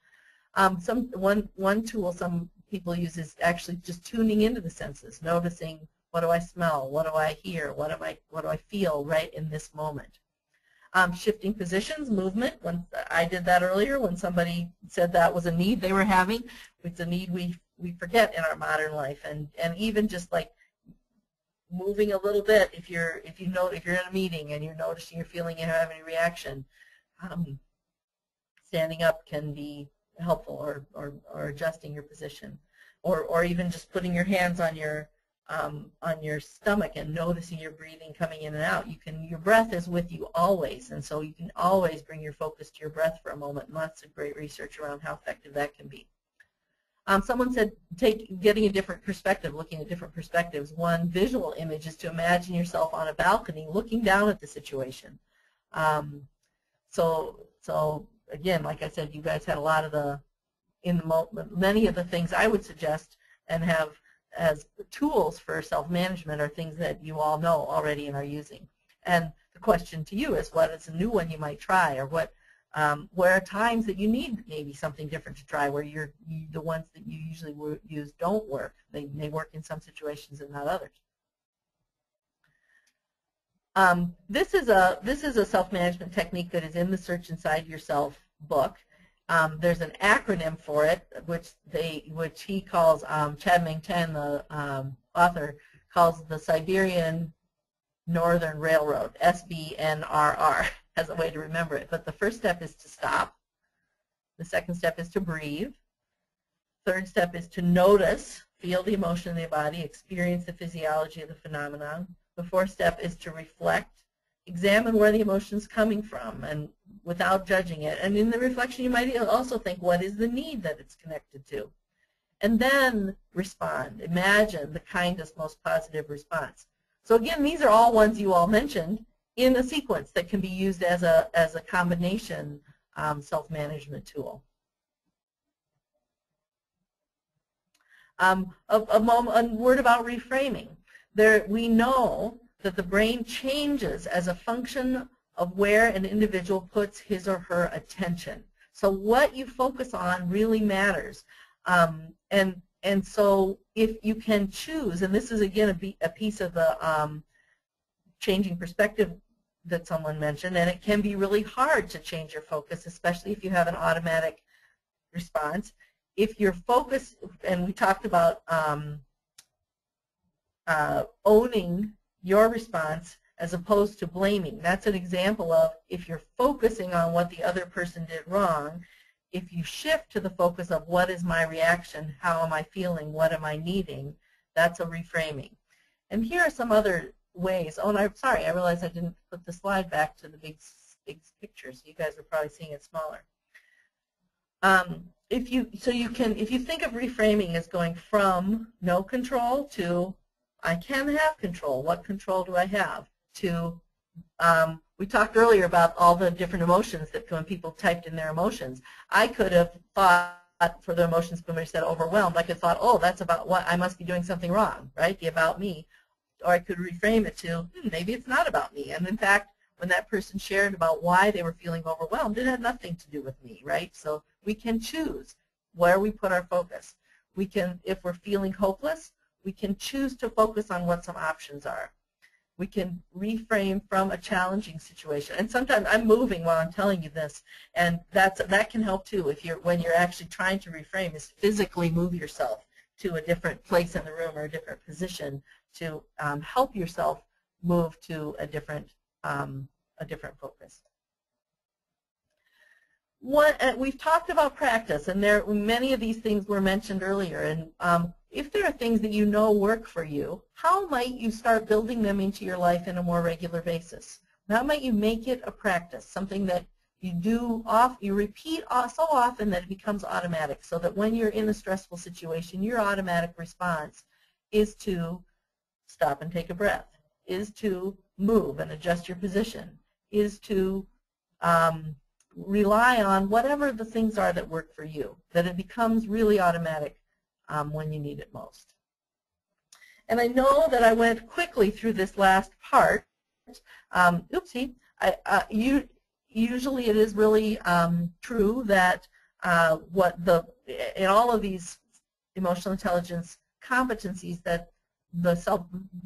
One tool some people use is actually just tuning into the senses, noticing what do I smell, what do I hear, what do I feel right in this moment. Shifting positions, movement. When I did that earlier, when somebody said that was a need they were having, it's a need we forget in our modern life, and even just like moving a little bit. If you're in a meeting and you're noticing you're feeling you have any reaction, standing up can be helpful, or adjusting your position, or even just putting your hands on your stomach and noticing your breathing coming in and out. Your breath is with you always, and so you can always bring your focus to your breath for a moment, and lots of great research around how effective that can be. Someone said getting a different perspective, looking at different perspectives. One visual image is to imagine yourself on a balcony looking down at the situation. So again, like I said, you guys had a lot of many of the things I would suggest and have as tools for self-management are things that you all know already and are using. And the question to you is, what is a new one you might try, or where are times that you need maybe something different to try, where the ones that you usually use don't work. They may work in some situations and not others. This is a self-management technique that is in the Search Inside Yourself book. There's an acronym for it, which he calls, Chad Meng-Tan, the author, calls the Siberian Northern Railroad, SBNRR, as a way to remember it. But the first step is to stop. The second step is to breathe. Third step is to notice, feel the emotion in the body, experience the physiology of the phenomenon. The fourth step is to reflect, examine where the emotion is coming from, and without judging it. And in the reflection, you might also think, what is the need that it's connected to? And then respond. Imagine the kindest, most positive response. So again, these are all ones you all mentioned in a sequence that can be used as a combination self-management tool. A word about reframing. We know that the brain changes as a function of where an individual puts his or her attention. So what you focus on really matters. And so if you can choose, and this is again a piece of the changing perspective that someone mentioned, and it can be really hard to change your focus, especially if you have an automatic response. If your focus, and we talked about owning your response as opposed to blaming. That's an example of, if you're focusing on what the other person did wrong, if you shift to the focus of what is my reaction, how am I feeling, what am I needing, that's a reframing. And here are some other ways. Oh, and I'm sorry, I realized I didn't put the slide back to the big picture, so you guys are probably seeing it smaller. If you think of reframing as going from no control to I can have control, what control do I have, to we talked earlier about all the different emotions that when people typed in their emotions. I could have thought for the emotions, when somebody said overwhelmed, I could have thought, oh, that's about what, I must be doing something wrong, right, the about me. Or I could reframe it to, maybe it's not about me. And in fact, when that person shared about why they were feeling overwhelmed, it had nothing to do with me, right? So we can choose where we put our focus. We can, if we're feeling hopeless, we can choose to focus on what some options are. We can reframe from a challenging situation. And sometimes I'm moving while I'm telling you this, and that can help too. When you're actually trying to reframe, is physically move yourself to a different place in the room or a different position to help yourself move to a different focus. We've talked about practice, and many of these things were mentioned earlier. And if there are things that you know work for you, how might you start building them into your life on a more regular basis? How might you make it a practice, something that you repeat so often that it becomes automatic, so that when you're in a stressful situation, your automatic response is to stop and take a breath, is to move and adjust your position, is to rely on whatever the things are that work for you, that it becomes really automatic when you need it most. And I know that I went quickly through this last part. Oopsie. Usually it is really true that in all of these emotional intelligence competencies that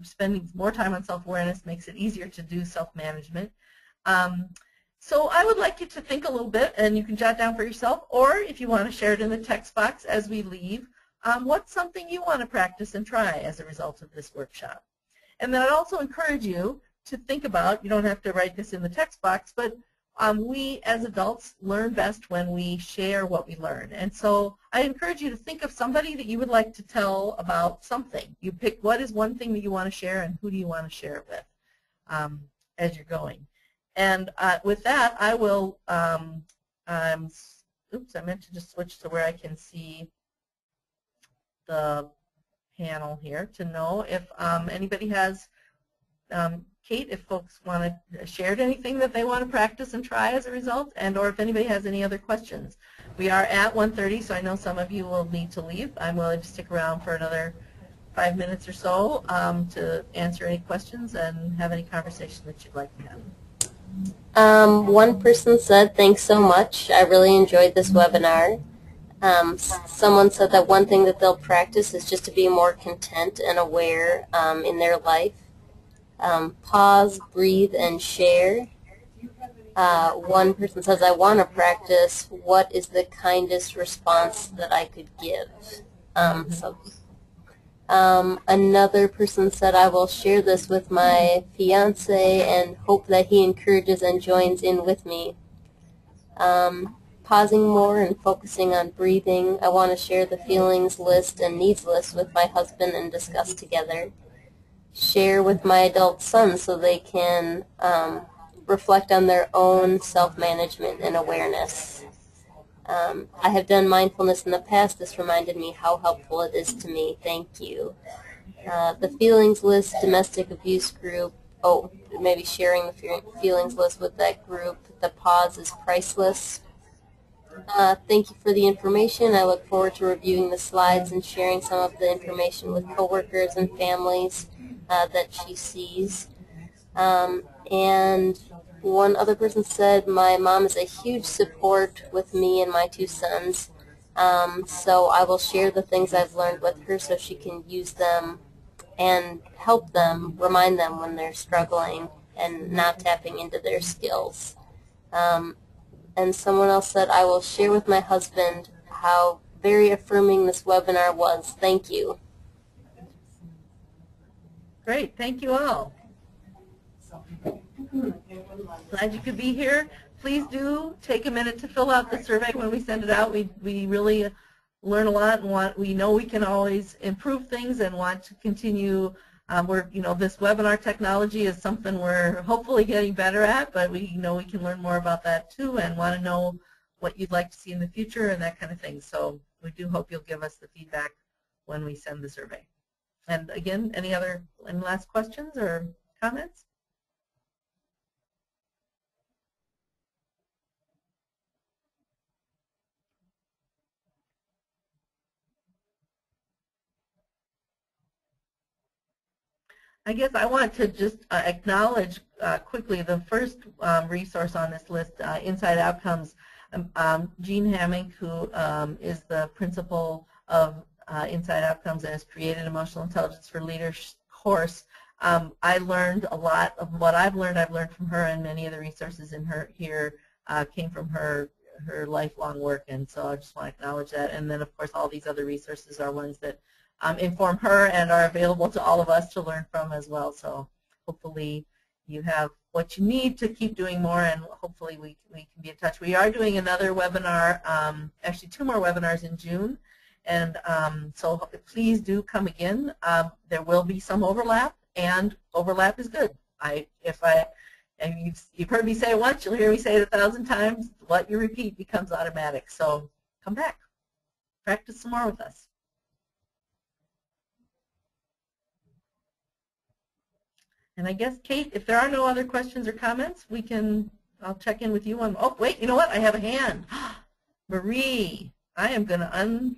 spending more time on self-awareness makes it easier to do self-management. So I would like you to think a little bit, and you can jot down for yourself, or if you want to share it in the text box as we leave, what's something you want to practice and try as a result of this workshop. And then I'd also encourage you to think about, you don't have to write this in the text box, but we as adults learn best when we share what we learn. And so I encourage you to think of somebody that you would like to tell about something. You pick what is one thing that you want to share and who do you want to share it with as you're going. And with that, I will, oops, I meant to just switch to where I can see the panel here to know if anybody has, Kate, if folks want to share anything that they want to practice and try as a result, and or if anybody has any other questions. We are at 1:30, so I know some of you will need to leave. I'm willing to stick around for another 5 minutes or so to answer any questions and have any conversation that you'd like to have. One person said, thanks so much. I really enjoyed this webinar. Someone said that one thing that they'll practice is just to be more content and aware in their life. Pause, breathe, and share. One person says, I want to practice what is the kindest response that I could give. Another person said, I will share this with my fiance and hope that he encourages and joins in with me. Pausing more and focusing on breathing. I want to share the feelings list and needs list with my husband and discuss together. Share with my adult sons so they can reflect on their own self-management and awareness. I have done mindfulness in the past. This reminded me how helpful it is to me. Thank you. The feelings list, domestic abuse group. Oh, maybe sharing the feelings list with that group. The pause is priceless. Thank you for the information. I look forward to reviewing the slides and sharing some of the information with coworkers and families that she sees. And one other person said, my mom is a huge support with me and my two sons, so I will share the things I've learned with her so she can use them and help them, remind them when they're struggling and not tapping into their skills. And someone else said, I will share with my husband how very affirming this webinar was. Thank you. Great. Thank you all. Glad you could be here. Please do take a minute to fill out the survey when we send it out. We really learn a lot and we know we can always improve things and want to continue. This webinar technology is something we're hopefully getting better at, but we know we can learn more about that too and want to know what you'd like to see in the future and that kind of thing. So we do hope you'll give us the feedback when we send the survey. And again, any last questions or comments? I guess I want to just acknowledge quickly the first resource on this list, Inside Outcomes. Jean Hammock, who is the principal of Inside Outcomes and has created Emotional Intelligence for Leaders course. I learned a lot of what I've learned from her, and many of the resources in here came from her lifelong work, and so I just want to acknowledge that. And then, of course, all these other resources are ones that inform her and are available to all of us to learn from as well. So hopefully you have what you need to keep doing more, and hopefully we can be in touch. We are doing another webinar, actually 2 more webinars in June, and so please do come again. There will be some overlap, and overlap is good. You've heard me say it once, you'll hear me say it 1,000 times. What you repeat becomes automatic. So come back, practice some more with us. And I guess, Kate, if there are no other questions or comments, I'll check in with you on, oh, wait, you know what? I have a hand. Marie, I am going to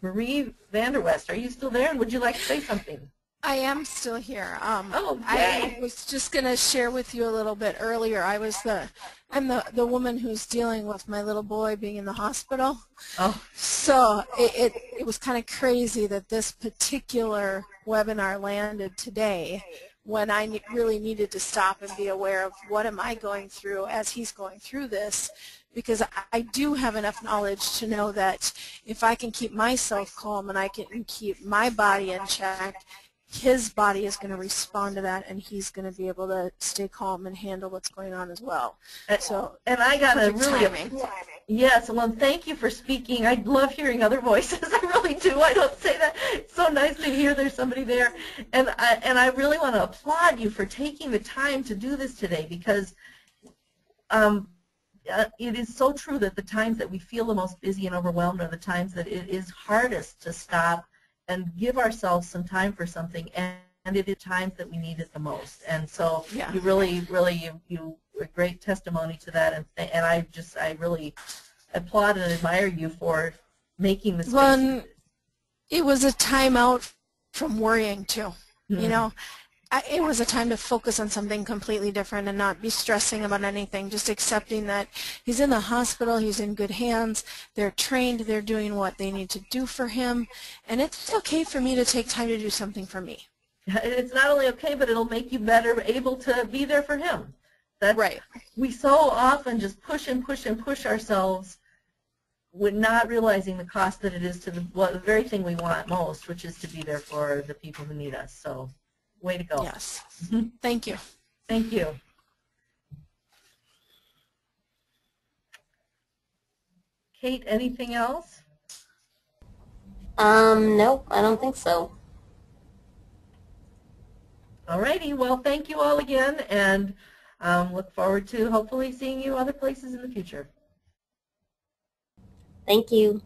Marie Vanderwest, are you still there? And would you like to say something? I am still here. Oh, I yay. was just going to share with you a little bit earlier. I'm the woman who's dealing with my little boy being in the hospital. Oh, So it was kind of crazy that this particular webinar landed today when I really needed to stop and be aware of what am I going through as he's going through this, because I do have enough knowledge to know that if I can keep myself calm and I can keep my body in check, his body is going to respond to that, and he's going to be able to stay calm and handle what's going on as well. So, and I got a perfect really, timing. yes, well, thank you for speaking. I love hearing other voices. I really do. I don't say that. It's so nice to hear there's somebody there. And I really want to applaud you for taking the time to do this today, because it is so true that the times that we feel the most busy and overwhelmed are the times that it is hardest to stop and give ourselves some time for something, and it is times that we need it the most. And so Yeah. you really you a great testimony to that, and I really applaud and admire you for making the space. Well, it was a time out from worrying too. You know, it was a time to focus on something completely different and not be stressing about anything, just accepting that he's in the hospital, he's in good hands, they're trained, they're doing what they need to do for him, and it's okay for me to take time to do something for me. It's not only okay, but it'll make you better able to be there for him. That's, right. We so often just push and push and push ourselves with not realizing the cost that it is to the very thing we want most, which is to be there for the people who need us. So, way to go. Yes. Thank you. Thank you. Kate, anything else? No, I don't think so. Alrighty, well, thank you all again, and look forward to hopefully seeing you other places in the future. Thank you.